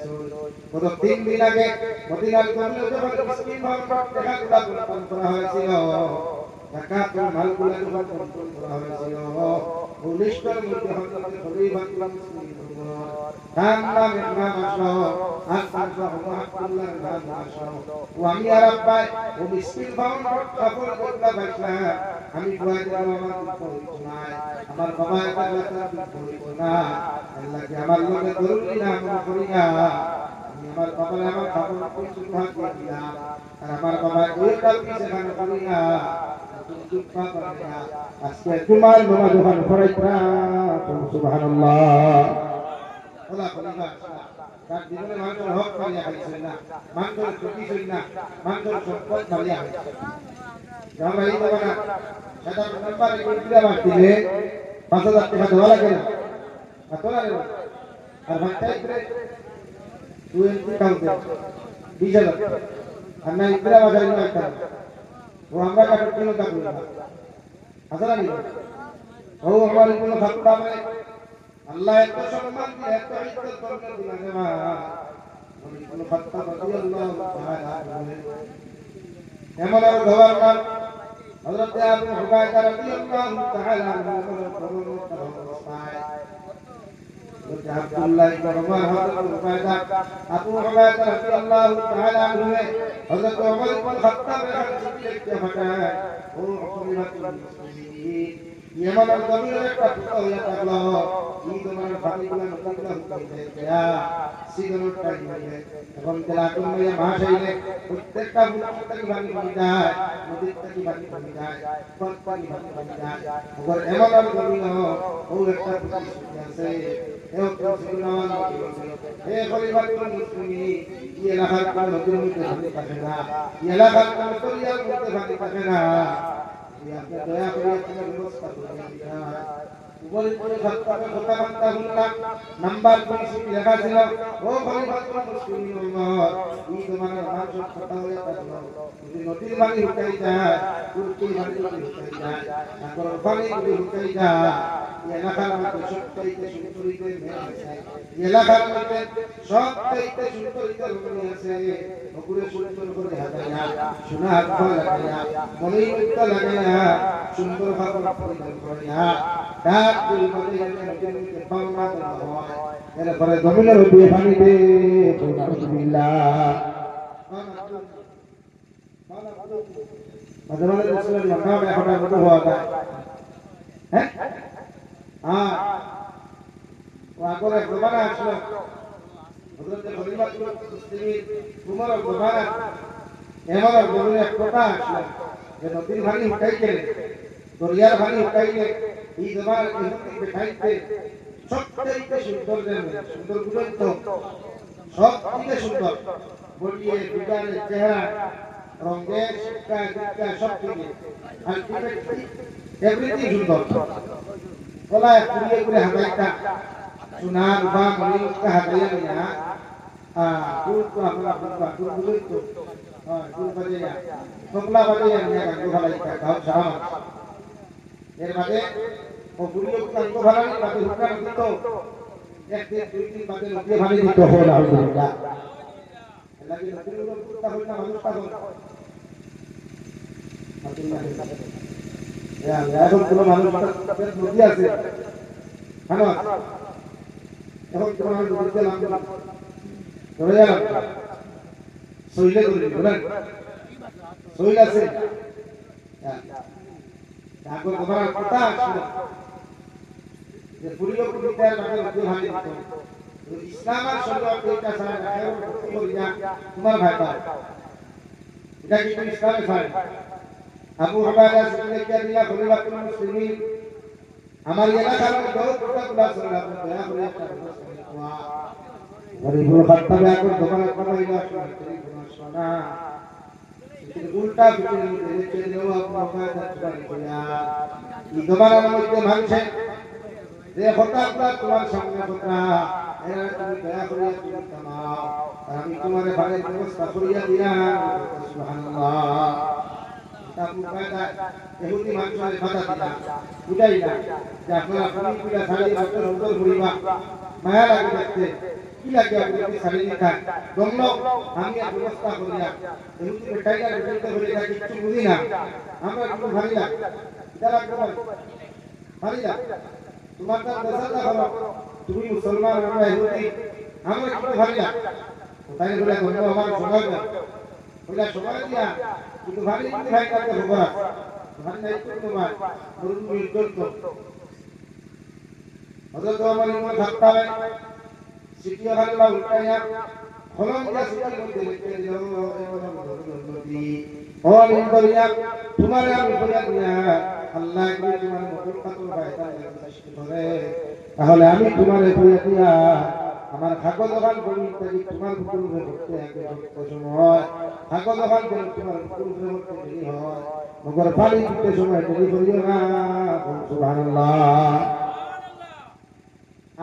কত 3 দিন আগে মদিনার গমনে যখন মিসকিন ভাবে টাকাগুলা বন্টন করা হয়েছিল যাকাত মালগুলা যখন বন্টন করা হয়েছিল ও লিস্টের মধ্যে হযরত খলিফা মুসলিম নাম আসলো আর তারপর আব্দুল্লাহর নাম আসলো ও আমি আর আব্বাই ও মিসকিন ভাবে খবর করতে পারলাম আমি দোয়া দিলাম আমার দুঃখ হইতো না আমার বাবা একটা কথা বলিব না আল্লাহ কি আমার লোকে জরুরি না মনে করি না আমি আমার বাবার আমার খাবার কিছু ভাগ দিয়ে দিলাম আর আমার বাবা ওই কাল কি সেখানে করি না আজকে তোমার নামাজ যখন পড়াইতা সুবহানাল্লাহ ওলা কলিবা তার জীবনে মানুষের হক মারিয়া খাইছেন না মানুষের ক্ষতি হই না মানুষের সম্পদ মারিয়া খাইছেন আমরা এই দেব না সেটা নাম্বার ইন্ডিয়া বাড়তিলে 5000 টাকা দেওয়া লাগে না কত লাগে আর ভান্তাই করে 20,000 20,000 আর না ইন্দিরা বাজারে না একটা ও আমরা কাটতে কিলো কাটবো না আসলে না ও আমার কোনো খাতা মানে আল্লাহ এত সম্মান দিয়ে এত ইজ্জত করতে দিলেন না আমি কোনো খাতা রাদিয়াল্লাহু তাআলা এমন আর গভর্নর হযরত আবু হুবায়দা রাদিয়াল্লাহু তাআলা আব্দুল্লাহ ইবনে উমর হযরত হুবায়দা আবু হুবায়দা রাদিয়াল্লাহু তাআলা হযরত ওমর ইবনে খাত্তাব লিখতে পাঠায় ও খলিফাতুল মুসলিমিন এমন আর জমিনের একটা টুকরা হইয়া থাকলো এই তোমার ভাবিগুলা নদীগুলা হইতে যায় সিগনোর টাইম হইলে এখন তেলা কমিয়া মাস হইলে প্রত্যেকটা মুখটাই ভাঙি হয়ে যায় নদীটাই ভাঙি হয়ে যায় পথটাই ভাঙি হয়ে যায় ওর এমন আর জমিন ও একটা প্রতিশ্রুতি আছে এও প্রতিশ্রুতিমান হে খলিফাতুল মুসলিমিন এই এলাকার কোনো নদীর মধ্যে ভাঙি থাকে না এই এলাকার কোনো দরিয়ার মধ্যে ভাঙি থাকে না আপনি দয়া করে আপনার ব্যবস্থা করে দিন উপরে পরে সত্তাকে কথা মানতে শুনলাম নাম্বার 20 লেখা ছিল ও খলিফাতুল মুসলিমিন উমর এই তোমার মানুষ কথা হয়ে থাকলো যদি নদীর পানি হুকাই যায় কুরকুল পানি যদি হুকাই যায় তারপর পানি যদি হুকাই যায় এলাকার মধ্যে সবচাইতে সুন্দরীতে মেয়ে আছে এলাকার মধ্যে সবচাইতে সুন্দরীতে মেয়ে আছে ওগুলো সুন্দর করে হাজাইয়া সোনা হাত লাগাইয়া মনে মুক্ত লাগাইয়া সুন্দর ভাবে পরিধান করিয়া ডাক দুই বলে নদীতে পাওনা করা হয় এরপরে জমিনের উপরে পানি দে আলহামদুলিল্লাহ মাঝে রাসূলের মাকাম একটা মতো হওয়া যায় হ্যাঁ ও আগরে জমানা আসলো হযরত খলিফাতুল মুসলিমিন উমর জমানা এমন জমিনে এক কথা আসলো যে নদীর পানি উঠাইতে দরিয়ার পানি উঠাইলে এই জমার দেখাইতে সবচেয়ে সুন্দর সুন্দর বুঝেন তো সবথেকে সুন্দর বলিয়ে বিজ্ঞানের চেহারা রঙে শিক্ষা দীক্ষা সব থেকে আলটিমেটলি এভরিথিং সুন্দর গলায় পুড়িয়ে করে হাতাইটা সোনার বা মণিমুক্তা হাতাইয়া নিয়া ফুল তো আমরা ফুল বুঝেন তো ফুল বাজাইয়া তবলা বাজাইয়া নিয়া গান ভালাইটা গাও সারা এর বাদে ও বুড়িও গান ভালাই বাদে হুকা দিত এক দিন দুই দিন বাদে নদী ভালি দিত হল আলহামদুলিল্লাহ লাগে নদীর উপর কুত্তা হইনা মানুষ পাগল এখন কোনো মানুষ নদী আছে কেন এখন কোনো মানুষ নদীতে নাম ধরে গেলাম শৈলে ধরে বলেন শৈল আছে তারপর তোমার কথা আসলো যে পুরিও কুটিটার মাঝে নদী ভালি দিত ইসলাম আর শরীয়ত এটা ছাড়া রাখেও করি না তোমার ভাইটা এটা কিন্তু ইসলামে ছাড়ে আবু হুবায়দা সিদ্দিক দিলা খলিফাতুল মুসলিমিন আমার এলাকার বহুত কথা শুনলাম দয়া করে একটা কথা গরিবুল খাত্তাব এখন দোকানে কথা হইলো শোনা উল্টা ফিরে দেখে দেও আবু হুবায়দা কইয়া এই দোকানের মধ্যে মানুষে যে হঠাৎ তোমার সামনে কথা এরা তুমি দয়া করিয়া তুমি থামাও আমি তোমার ভাড়ের ব্যবস্থা করিয়া দিলাম সুবহানাল্লাহ আবু হুবায়দা ইহুদি মানুষের কথা দিলা বুঝাই না যে আপনারা পুলিশগুলা শাড়ি বছর অন্তর ঘুরিবা মায়া লাগে দেখতে কি লাগে আপনি শাড়ি নিখা দমল আমি এক ব্যবস্থা করিয়া ইহুদি বেটাইলা বেটাইতে বলে এটা কিছু বুঝি না আমরা কিন্তু ভারী লাগ এটা লাগবে ভারী লাগ তোমার তার দেশটা করো তুমি মুসলমান আমরা ইহুদি আমরা কিন্তু ভারী লাগ তাই বলে দমল আমার সময় দাও বলে সময় দিয়া কিন্তু ভারী কিন্তু ভাই কাছে খবর আছে ভারী নাই তো তোমার মুরুদ মিল করতো হযরত ওমর ইবনে খাত্তাব সিটি হল্লা উঠাইয়া খলম দিয়া সিটির মধ্যে লিখে দিল ও নিন্দরিয়া তোমারে আমি কইয়া দিয়া আল্লাহ যদি তোমার মুখপাত্র বাইতা সৃষ্টি করে তাহলে আমি তোমারে কইয়া দিয়া আমার কাগজ দোকান করি ইত্যাদি তোমার বুকুর উপরে করতে আগে সময় কাগজ দোকান করে তোমার বুকুর উপরে করতে দেরি হয় মগর পানি দিতে সময় দেরি করিও না সুবহানাল্লাহ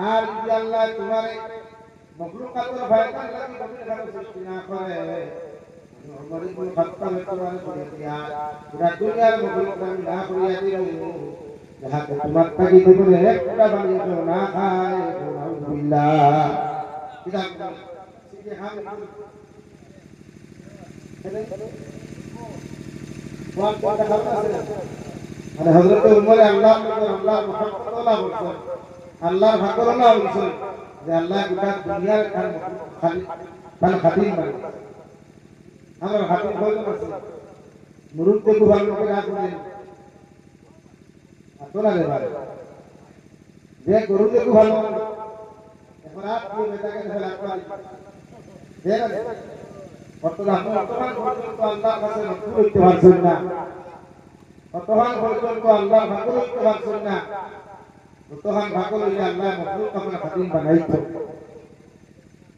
আর যদি আল্লাহ তোমার মখলুকাতের ভাইতার লাগি কবির ভাবে সৃষ্টি না করে আমারে কোন খাত্তা তোমার করে দিয়া পুরা দুনিয়ার মখলুক আমি না করিয়া দিও যাহা তোমার তাগি করে একটা বানিয়ে না খায় আলহামদুলিল্লাহ কিতাব সিটি হাম ওয়ান কথা খাতা আছে আর হযরত উমর আল্লাহ মুহাম্মদুল্লাহ বলছেন আল্লাহর ভাগরনা বলছেন যে আল্লাহ গোটা দুনিয়ার খালি খাতির মানে আমার খাতির হইল আছে মুরুদকে খুব ভালো করে রাখবেন তোলা রে ভাই যে গরুকে খুব ভালো এখন আর কি বেটাকে ধরে রাখবেন দেখ বর্তমান পর্যন্ত আল্লাহর কাছে নতুন হইতে পারছেন না বর্তমান পর্যন্ত আল্লাহর ভাগর হইতে পারছেন না বর্তমান ভাগর হইলে আল্লাহ মখলুক আপনার খাতির বানাইতো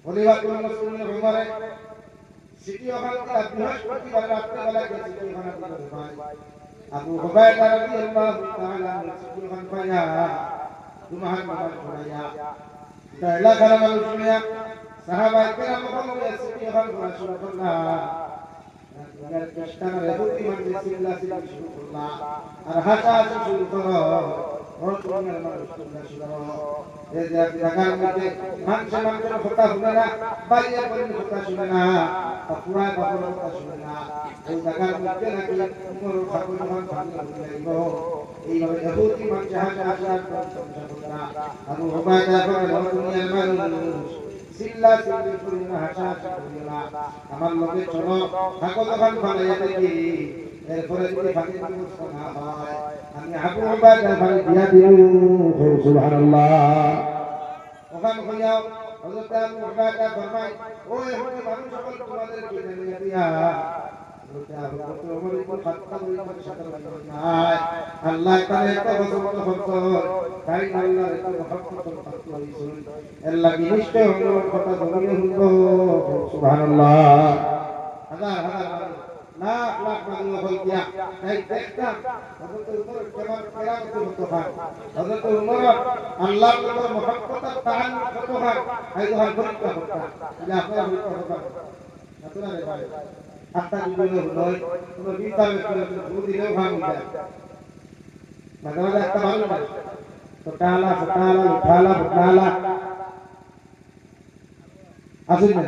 খলিফাতুল মুসলিমিন উমরে সিটি ওখান থেকে বৃহস্পতিবার রাত্রিবেলা গেছে ওখানে আবু হুবায়দা রাদিয়াল্লাহু তাআলা সিটি ওখান পায়া জুমাহান নামাজ পড়াইয়া এটা এলাকার মানুষ শুনিয়া সাহাবায়ে কেরাম ওখানে সিটি ওখান পড়া শুরু করলা আর খ্রিস্টানরা রেবুতি মানে সিল্লা সিল্লা শুরু করলা আর হাসা শুরু করো বর্তমানের মানুষ তোমরা শুনো এই যে জায়গার মধ্যে মানুষের কথা শুনে না বাইরের কথা শুনে না পুরা বাবার কথা শুনে না এই জায়গার মধ্যে নাকি উমর ঠাকুর যখন সামনে উঠে যাইব এইভাবে বহুতই মানুষ হাজার সংসার করে না আবু হুবায়দা বলে দুনিয়ার মানুষ সিল্লা সিল্লি করি না হাসা করি না আমার লোকে চলো ঠাকুর যখন বানাইয়া দেখি এরপরে যদি ফাঁকি ব্যবস্থা না হয় আমি আবু হুবায়দা ভাই দিয়া দিও সুবহানাল্লাহ ওখান হইয়াও হযরত আবু হুবায়দা ফরমায় ওই হতে মানুষ সকল তোমাদের কি জানিয়ে দিয়া হযরত আবু বকর ওমর ইবনে খাত্তাব ওই সাথে নাই আল্লাহ তাআলা এত বড় ফজল তাই আল্লাহর এত মহব্বত করতে হইছে এর লাগি নিশ্চয় হলো কথা জমিয়ে হলো সুবহানাল্লাহ হাজার হাজার লাখ লাখ মানুষ হল গিয়া তাই দেখতাম হযরত উমর কেমন কেরামত হতো হয় হযরত উমর আল্লাহর উপর মহব্বত তাআল্লুক হতো হয় এই দোয়া পরীক্ষা করতা যে আপনারা পরীক্ষা করবেন আপনারা রে ভাই আত্মা জীবনে হলো কোনো বিতাবে করে বুঝিলেও ভাঙ যায় মাঝে মাঝে একটা ভালো না তো টালা উঠালা আসুন না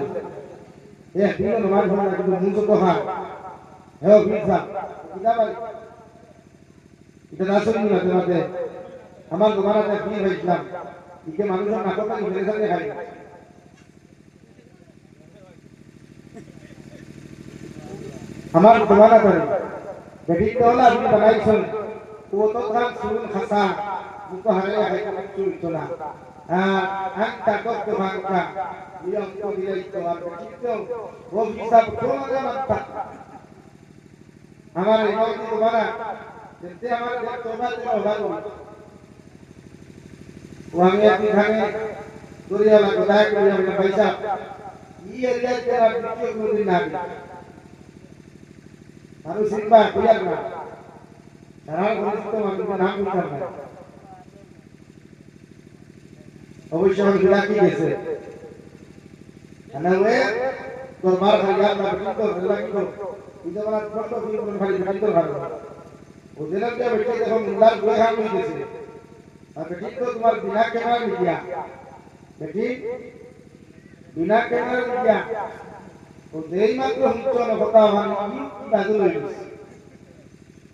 এক দিন নমাজ পড়া কিন্তু মুখ তো হয় হ্যাঁ বিজা কিটা ভাই এটা রাসূল না তোমাদের আমার দোকানে কি হইছিলাম ইকে মানুষের নাকটা মেরে সাথে খাই আমার দোকানে করে বেটি তোলা আপনি বানাইছেন ও তো খান সুন খাসা মুখ হারে খাই চুল তোলা আন্তা করতে ভাঙা নিয়ম তো দিলেই তো আর বেটি তো ও হিসাব তোলা না আমার ইমাম তোমারা যেতে আমার তোবা দিও ভালো ও আমি এখানে দরিয়ালা কোথায় করে আমরা পয়সা ই এরিয়া তে আর দ্বিতীয় কোনো দিন আগে মানুষ সিনবা কইয়ার না সারা পরিস্থিতি আমি নাম করতে না অবশ্যই আমি বিলা কি গেছে আনা ওয়ে দরবার খাইয়া না কিন্তু লাগতো ইদা বলা ছোট ফিল্ম খালি খালি তো ভালো ও জেলা কে বেটে যখন মুন্ডার গুয়ে হাম হয়ে গেছে আর বেটি তো তোমার বিনা ক্যামেরা লিয়া বেটি বিনা ক্যামেরা লিয়া ও দেই মাত্র হুঁচো না কথা মানে কি বাজু হইছে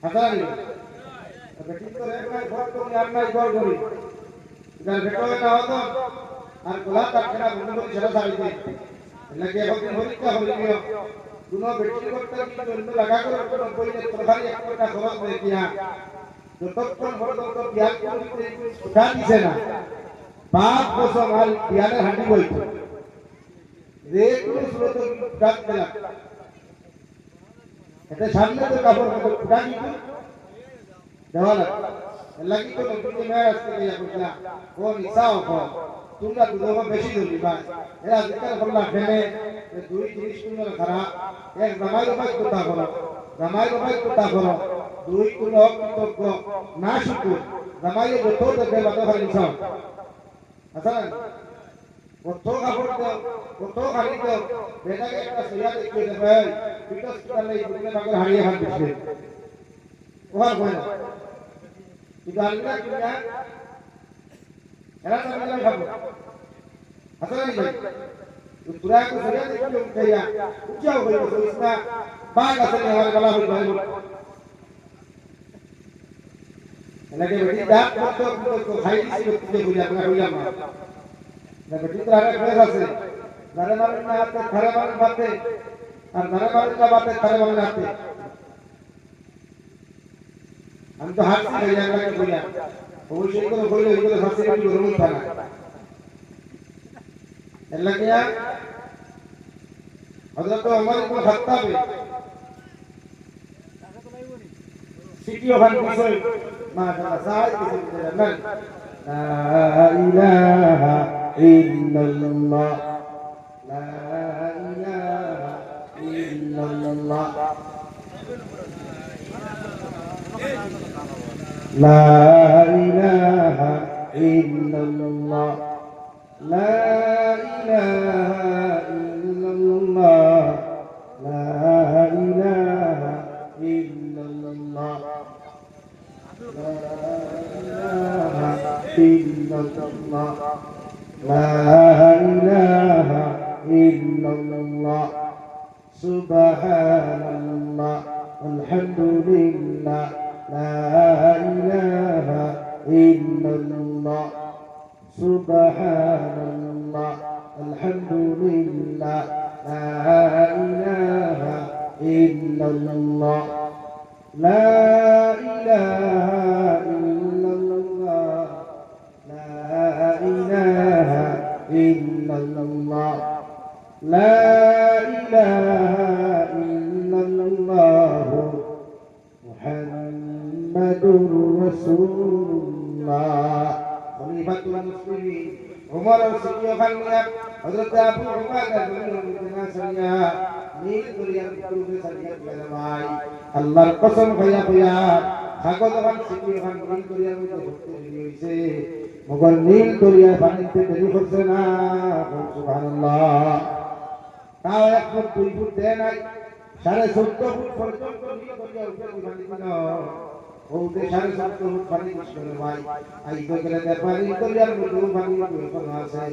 হাজারি বেটি তো রে ভাই ঘর তো আর নাই ঘর করি ইদা বেটো না হতো আর গোলা কাটনা বন্ধ করে ছেড়ে সাইতে লাগে এখন পরীক্ষা হইলো দুনো বেটি করতে কি জন্য লাগা করে কোনো কইলে তরকারি একটা খরচ হয়ে গিয়া যতক্ষণ পর্যন্ত বিয়ার করতে উঠা দিছে না 5 বছর আমার পিয়ানের হাঁটি বইতো রে কোনো স্রোত ডাক দিলাম এটা সামনে তো কাপড় মতো ফুটা কিন্তু দেওয়া লাগে লাগি তো নতুন মেয়ে আসতে গিয়ে বুঝলা ও নিসাও কো তোমরা দুধ বেশি দিবি ভাই এরা জিকার করলা ফেলে দুই জিনিস তোমরা খারাপ এক জামাই রবাই কথা করো জামাই রবাই কথা করো দুই কোনো কৃতজ্ঞ না শুকুর জামাই যত দেবে বাদ খালি নিসাও আচ্ছা কত কাপড় দাও কত খালি দাও বেটাকে একটা সইয়া দেখতে দেবে পিটস করলে দুপুরে বাগের হারিয়ে হাত দিছে ওহার কই না কিন্তু আলগা কিনা এরা তো মিলা খাবো আচ্ছা নাই ভাই পুরা को সইয়া দেখতে উঠাইয়া উঠাও হইল সইসনা বাগ আছে আমার গলা হইল ভাই এলাকে বেটি দাঁত কত খাই দিছি করতে বলি আপনারা হইলাম না বেটি তো আরে ফেস আছে যারা মানুষ না হাতে খারে মানুষ বাতে আর যারা মানুষ না বাতে খারে মানুষ হাতে আমি তো হাসি খাই এলাকে বইয়া অবশ্যই কোনো কইলে ওইগুলো হাসি একটু গরম উঠা না এলাকে হযরত ওমর ইবনে খাত্তাব সিটি ওখান বিষয় মাশাআল্লাহ সাহায় কিছু জানেন لا إله إلا الله لا إله إلا الله لا إله إلا الله لا إله إلا الله لا إله إلا الله إلا الله لا إله إلا الله سبحان الله الحمد لله لا إله إلا الله سبحان الله الحمد لله لا إله إلا الله لا إله إلا الله لا إله إلا الله لا إله إلا الله محمد رسول الله خليفة المسلمين عمر الصديق الأكبر حضرت أبو عبادة بن مسعود নীল দরিয়ার পূর্বে সারিয়া বেরমাই আল্লাহর কসম খাইয়া কইয়া সাগর যখন সিটি ওখান নীল দরিয়ার মধ্যে ভর্তি হইছে মগর নীল দরিয়ার পানিতে দেরি করছে না সুবহানাল্লাহ তাও 1 ফুট 2 ফুট দেয় নাই 14.5 ফুট পর্যন্ত নীল দরিয়ার উপরে পানি ছিল ওতে 14.5 ফুট পানি ছিল ভাই আইতো গেলে দেখবা নীল দরিয়ার মধ্যে পানি আছে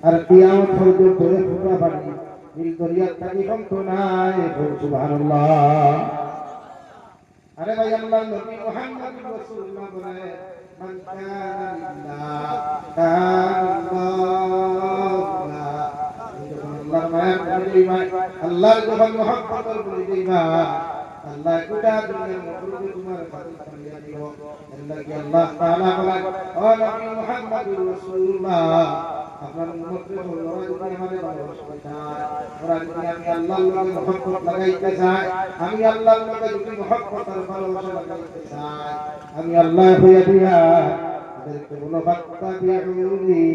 আর কিয়ামত পর্যন্ত পুরো পানি নীল দরিয়ার পানি কম তো নাই সুবহানাল্লাহ আরে ভাই আল্লাহর নবী মুহাম্মদুর রাসূলুল্লাহ বলে মান কানা লিল্লাহ আল্লাহর মায়া করে ভাই আল্লাহর যখন মুহাব্বতের করে ভাই আল্লাহ গোটা দুনিয়ার মধ্যে তোমার সাথে করিয়া দিব আল্লাহ কি আল্লাহ তাআলা বলেন ও নবী মুহাম্মদুর রাসূলুল্লাহ আপনার উম্মতকে ওরা যদি আমাদের ভালোবাসতে চায় ওরা যদি আমি আল্লাহর লগে মহব্বত লাগাইতে চাই আমি আল্লাহর লগে যদি মহব্বত আর ভালোবাসা লাগাইতে চাই আমি আল্লাহ হইয়া দিয়া তাদেরকে বলো ফাত্তাবিউনি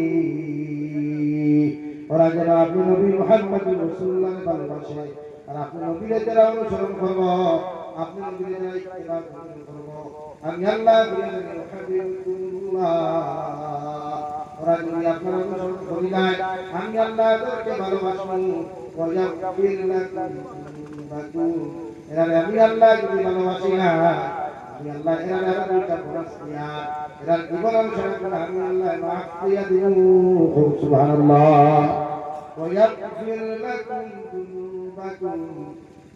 ওরা যেন আপনি নবী মুহাম্মদুর রাসূলুল্লাহকে ভালোবাসে আর আপনি নবীকে যারা অনুসরণ করব আপনি নবীকে যারা ইত্তেবা করব আমি আল্লাহ হাবিবুল্লাহ ওরা যদি আপনারা অনুসরণ করি নাই আমি আল্লাহকে ভালোবাসবো ওয়ায়াগফির লাকুম এরা আমি আল্লাহ যদি ভালোবাসি না আমি আল্লাহ এরা দুইটা বোনাস দিয়া এরা জীবন অনুসরণ করে আমি আল্লাহ মাফ দিয়া দিব সুবহানাল্লাহ ওয়ায়াগফির লাকুম যুনুবাকুম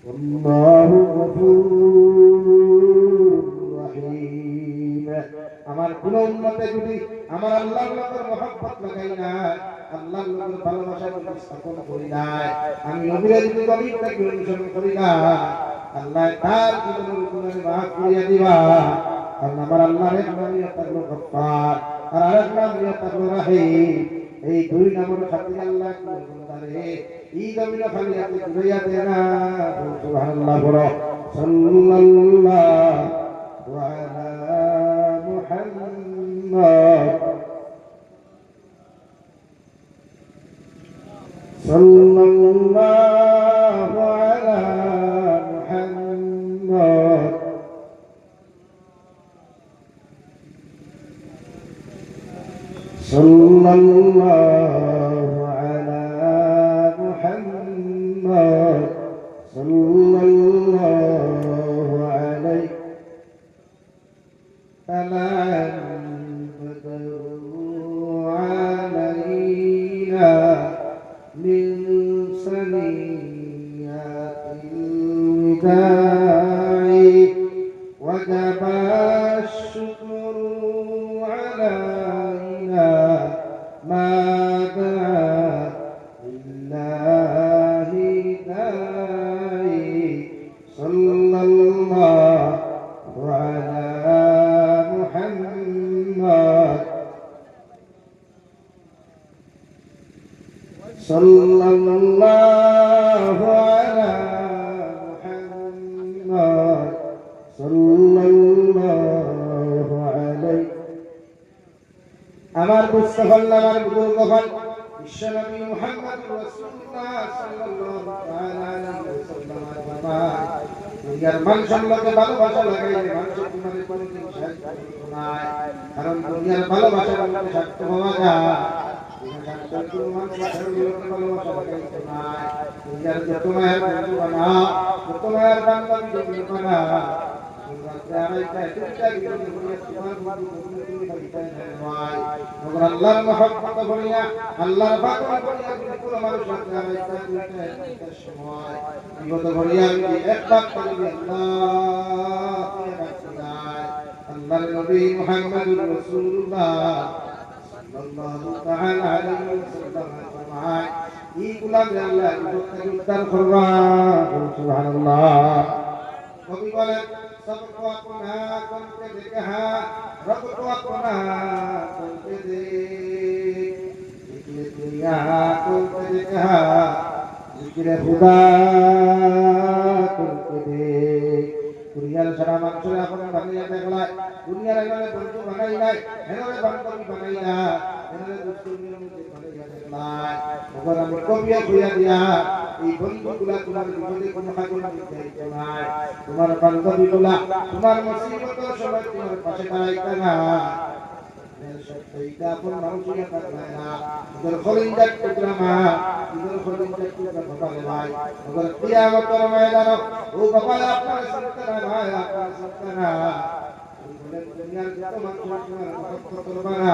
ওয়াল্লাহু গফুরুর রহিম আমার কোন উম্মতে যদি আমার আল্লাহর লগের মহব্বত লাগাই না আল্লাহর লগের ভালোবাসা যদি স্থাপন করি না আমি নবীর যদি গভীর থেকে অনুসরণ করি না আল্লাহ তার জীবনের গুনাহ মাফ করিয়া দিবা কারণ আমার আল্লাহর নামই আল্লাহর গফফার আর আরেক নাম দিয়া তাকলো রাহিম। এই দুই নামের খাতিরে আল্লাহ বন্দারে এই জমিন খালি আপনি ঘুরাইয়া দেন না। সুবহানাল্লাহ বলো। সাল্লাল্লাহু আলা মুহাম্মদ সাল্লাল্লাহু আলা মুহাম্মদ সাল্লাল্লাহু আলা মুহাম্মদ সাল্লাল্লাহু আলাইহি সাল্লাম আলাইনা মিন সানিয়াতিল বিদাই ওয়াজাবা আশ-শুকরু আলাইনা মা দা'a লিল্লাহি দা'i সাল্লাল্লাহু আলা মুহাম্মদ সাল্লাল্লাহু আলা মুহাম্মদ সাল্লাল্লাহু আলাইহি। আমার মুস্তাফা আমার বুজুর্গ হল বিশ্বনবী মুহাম্মদুর রাসূলুল্লাহ সাল্লাল্লাহু তাআলা আলাইহি ওয়াসাল্লাম। দুনিয়ার মানুষের লোকে ভালোবাসা লাগাইলে মানুষের তোমাদের কোনোদিন সাহায্য করবে না, কারণ দুনিয়ার ভালোবাসার মধ্যে স্বার্থ পাওয়া যায়। আল্লাহর মহব্বত বলিয়া আল্লাহর পাগল বলিয়া কোনো মানুষ সময় বিগত বলিয়া একবার করে আল্লাহর নবী মুহাম্মদুর রাসূলুল্লাহ সাল্লাল্লাহু তাআলা আলাইহি ওয়াসাল্লাম ফরমায় এই গোলাম আল্লাহ উদ্ধার করবা। সুবহানাল্লাহ। কবি বলেন सबको अपना करके देखा रब को अपना करके दे दुनिया करके देखा जिक्र खुदा करके दे। দুনিয়ার সারা মানুষের আপন বানাইয়া দেখলাই, দুনিয়ার এখানে বন্ধু বানাই নাই, এখানে বান্ধবী বানাই না, এখানে দুষ্টুমির মধ্যে বানাইয়া দেখলাই। ওপর আমি কবিয়া খুইয়া দিয়া এই বন্ধুগুলা তোমার জীবনে কোনো কাজে দিতে নাই, তোমার বান্ধবীগুলা তোমার মুসিবতের সময় তোমার পাশে দাঁড়াইতে না। সত্যিটা আপন মানুষই থাকবে না, তোর খলিঞ্জার টুকরা মা, তোর খলিঞ্জার টুকরা বাবা ভাই, তোর কিয়ামতের ময়দানে ও বাবা আপনার সন্তান ভাই আপনার সন্তান বলে দুনিয়ার যত মানুষ তোমার মহব্বত করবে না,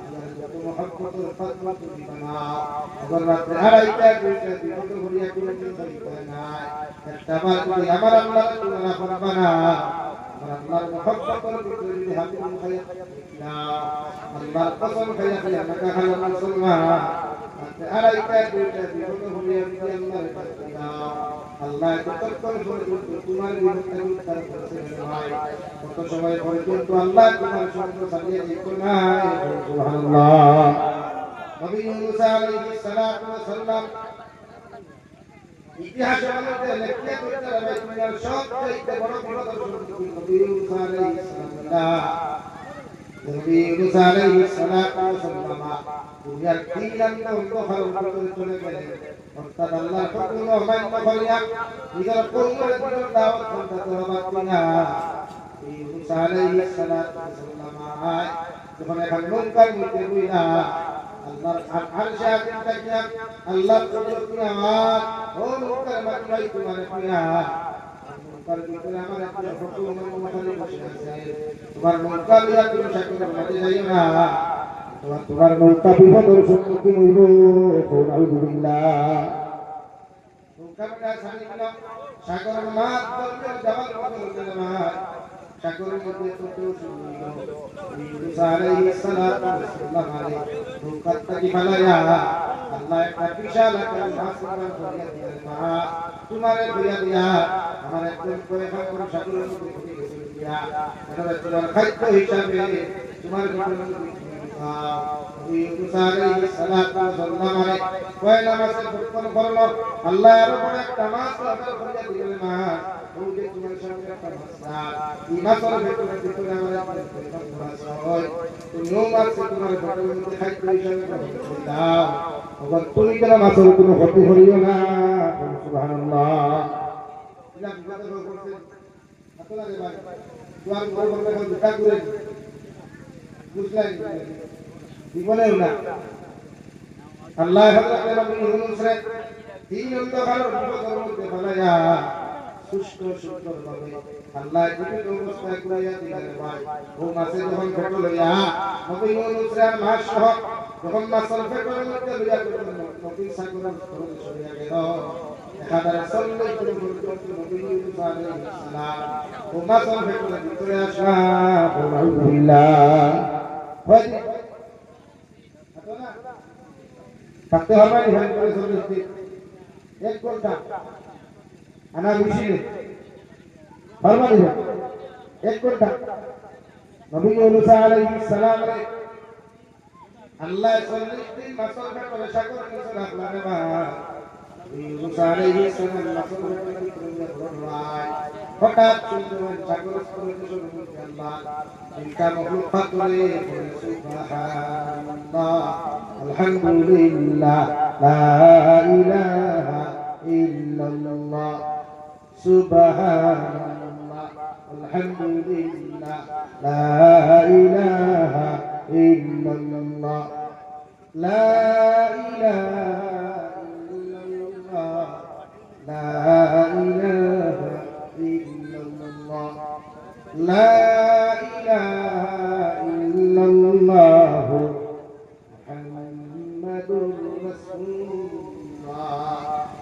দুনিয়ার যত মহব্বতের ফাতরা তুমি বানাও। আবার রাতে আড়াইটা দুইটা বিপদ ভরিয়া কোনো দিন পাইবে না, একটা বার যদি আমার আল্লাহ তুমি না করবে না, আল্লাহর মহব্বতের ভিতরে যদি হাতে খাইয়া নাও, আল্লাহর কসম খাইয়া খাইয়া নাকা খাইয়া মুসলমান আড়াইটা দুইটা বিপদ ভরিয়া যদি আল্লাহর কাছে নাও, আল্লাহ যতক্ষণ পর্যন্ত তোমার বিরুদ্ধে উদ্ধার করছেন ভাই, কত সময় পর্যন্ত আল্লাহ তোমার সঙ্গ চালিয়ে দিত না। সুবহানাল্লাহ। নবী মুসা আলাইহিস সালাতু ওয়াস সালাম ইতিহাসের মধ্যে লেখিয়া করতে হবে দুনিয়ার সবচেয়ে বড় বিপদের সম্মুখীন নবী মুসা আলাইহিস সালাম। নবী মুসা আলাইহিস সালাতু ওয়াস সালাম দুনিয়ার তিন নম্বর অন্ধকার ভিতরে চলে গেলেন, অর্থাৎ আল্লাহর হুকুম অমান্য করিয়া নিজের কওমের দিকে দাওয়াত করতে হবে না। নবী মুসা আলাইহিস সালাতু ওয়াস সালাম যখন এখন নৌকার মধ্যে বইলা আল্লাহর আরশে আজিম তাকিয়া আল্লাহর কুদরতি আওয়াজ ও নৌকার মালিক তোমার পিয়া নৌকার ভিতরে আমার একটা হুকুম মহালি বসে আছে, তোমার নৌকা লিয়া তুমি সাগরের মাঝে যাইও না, তোমার নৌকা বিপদের সম্মুখীন হইব। আলহামদুলিল্লাহ। নৌকাটা সামনে গেল সাগরের মাছ বলতে যাবার বদল মাছ সাগরের মধ্যে চলতে শুরু হইল। মুসা আলাইহিস সালাতু ওয়াস সালাম নৌকাটাকে ফালাইয়া আল্লাহ একটা বিশাল আকারের মাছ করিয়া দিলেন, মাছ তোমারে ধরিয়া দিয়া আমার একজন করে খাবার সাগরের মধ্যে পড়ে গেছিল দিয়া, এটা তোমার খাদ্য হিসাবে তোমার আল্লাহ আরো বড় একটা মাস দিলেন না তোমার সঙ্গে একটা এই মাসের ভিতরে আমাদের তুমিও মাসে তোমার ঘরের মধ্যে খাদ্য হিসাবে দাও আবার তুমি কেন মাসের কোনো ক্ষতি করিও না সুবহানাল্লাহ জীবনেও না আল্লাহ তিন অন্ধকারের মধ্যে ফেলাইয়া সুস্থ সুন্দর ভাবে আল্লাহ জীবিত অবস্থায় কুড়াইয়া দিলেন ভাই ও মাসে যখন ফেটো লইয়া নবী ইউনূসের মাস সহ যখন মাসের ফেটোর মধ্যে লইয়া নবী সাগরের স্তরে সরিয়া গেল এখানে সল্লাই করে বলতে নবী ইউনূস আলাইহিস সালাম ও মাসের ফেটোর ভিতরে আসা আলহামদুলিল্লাহ হয় থাকতে হবে ধ্যান করে চলতে এক ঘন্টা আনা বেশি ফরমান দিবেন এক ঘন্টা নবী ইউনূস আলাইহিস সালাম আল্লাহ 40 দিন মাসল করে সাগর নিচে রাখলেন না ইউনূস আলাইহিস সালাম মাসল করে ঘোরায় হঠাৎ সুন্দর সাগর স্তরে শুরু আল্লাহ ইনকা মখলুকাত করে সুবহানাল্লাহ আলহামদুলিল্লাহ লা ইলাহা ইল্লাল্লাহ সুবহানাল্লাহ আলহামদুলিল্লাহ লা ইলাহা ইল্লাল্লাহ লা ইলাহা ইল্লাল্লাহ লা ইলাহা ইল্লাল্লাহ লা ইলাহা ইল্লাল্লাহ মুহাম্মাদুর রাসূলুল্লাহ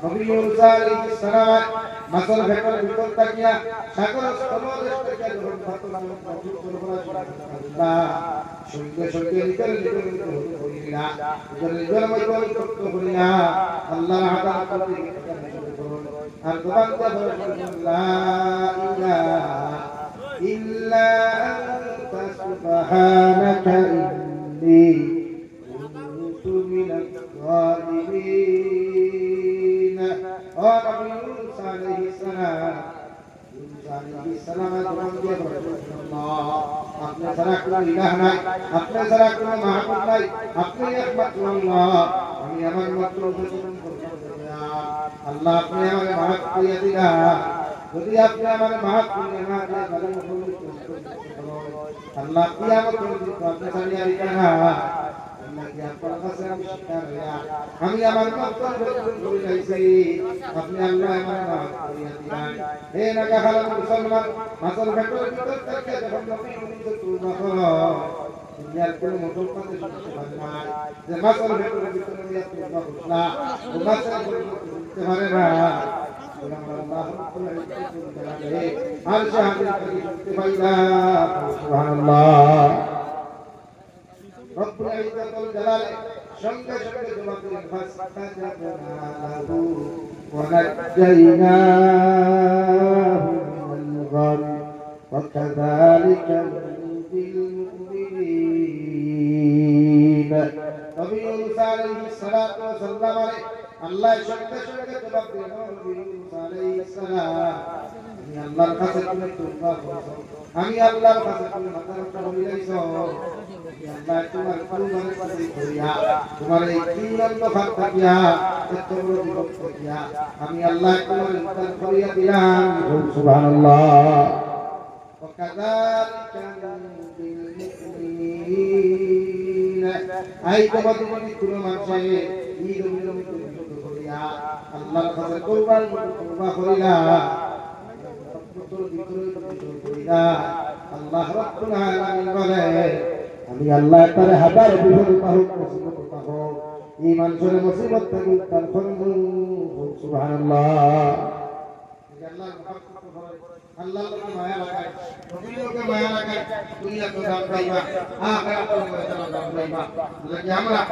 নবী ইউনূস আলাইহিস সালাম মাসল ভেতর ভিতর তাকিয়া সাগর স্থলদেশ থেকে যখন ফাতলাম নবী আল্লাহ সঙ্গে সঙ্গে ভিতরে করিলা নিজের মধ্যে করতে করিলা আল্লাহর আদালত করতে আর দোকানতে লা ইলাহা ইল্লা আনতা সুবহানাকা ইন্নী কুনতু মিনাজ জালিমিন ও নবী ইউনূস আলাইহিস সালাম আপনি ছাড়া কোনো ইলাহ নাই আপনি ছাড়া কোনো মাহবুব নাই আপনি একমাত্র আল্লাহ আমি আমার মাত্র উপস্থাপন করতে আল্লাহ আপনি আমাকে মাফ করিয়া দিলা যদি আপনি আমাকে মাফ করিয়া না দিয়ে আল্লাহ কিয়ামত পর্যন্ত আপনি ছাড়িয়া দিবেন না আমি আমার করে যাইছি আপনি আল্লাহ আমার মাফ করিয়া দিবেন হে নাগা হালাল মুসলমান মাসল ভেতর ভিতর থেকে যখন নবী ইউনূস তুবা করো দুনিয়ার কোনো মোটর পাতে শুনতে পারে না যে মাসল ভেতর ভিতর নিয়ে তুবা করলা ও মাসল করতে পারে না আল্লাহ রাব্বুল ইজ্জতুল জালালে আর শাহাদাত করি শুনতে পাইলা সুবহানাল্লাহ রব্বুল ইজ্জতুল জালালে সঙ্গে সঙ্গে জবাব দিলেন ফাসতাজাবনা লাহু ওয়া নাজ্জাইনাহু মিনাল গাম ওয়া কাযালিকা নুজিল মুমিনিন নবী ইউনূস আলাইহিস সালাতু ওয়া সালাম আল্লাহ সঙ্গে সঙ্গে জবাব দিলেন নবী ইউনূস আলাইহিস সালাম আমি আল্লাহর কাছে তুমি তওবা করছো আমি আল্লাহর কাছে তুমি মাথা মিলাইছো আল্লাহ তোমার কুরবানের কাছে করিয়া তোমার এই তিনন্দ ভাগ থাকিয়া এত বড় বিপদ থাকিয়া আমি আল্লাহ তোমার ইনসান করিয়া দিলাম সুবহানাল্লাহ ওয়া কাযালিকা নুজিল মুমিনিন আই তোমাদের কোনো মানুষে এই রকম করিয়া আল্লাহর কাছে কুরবান তওবা করিলা আল্লাহ রাব্বুল আলামিন বলে আমি আল্লাহ তাআলা হাজার বিপদ পাহুক মুসিবত পাহুক এই মানুষের মুসিবত থেকে উদ্ধার করব সুবহানাল্লাহ আল্লাহর মহব্বত হয় আল্লাহর মায়া লাগায় নবীকে মায়া লাগায় দুনিয়া তো দাম পাইবা আখিরাতের মধ্যে দাম পাইবা আমরা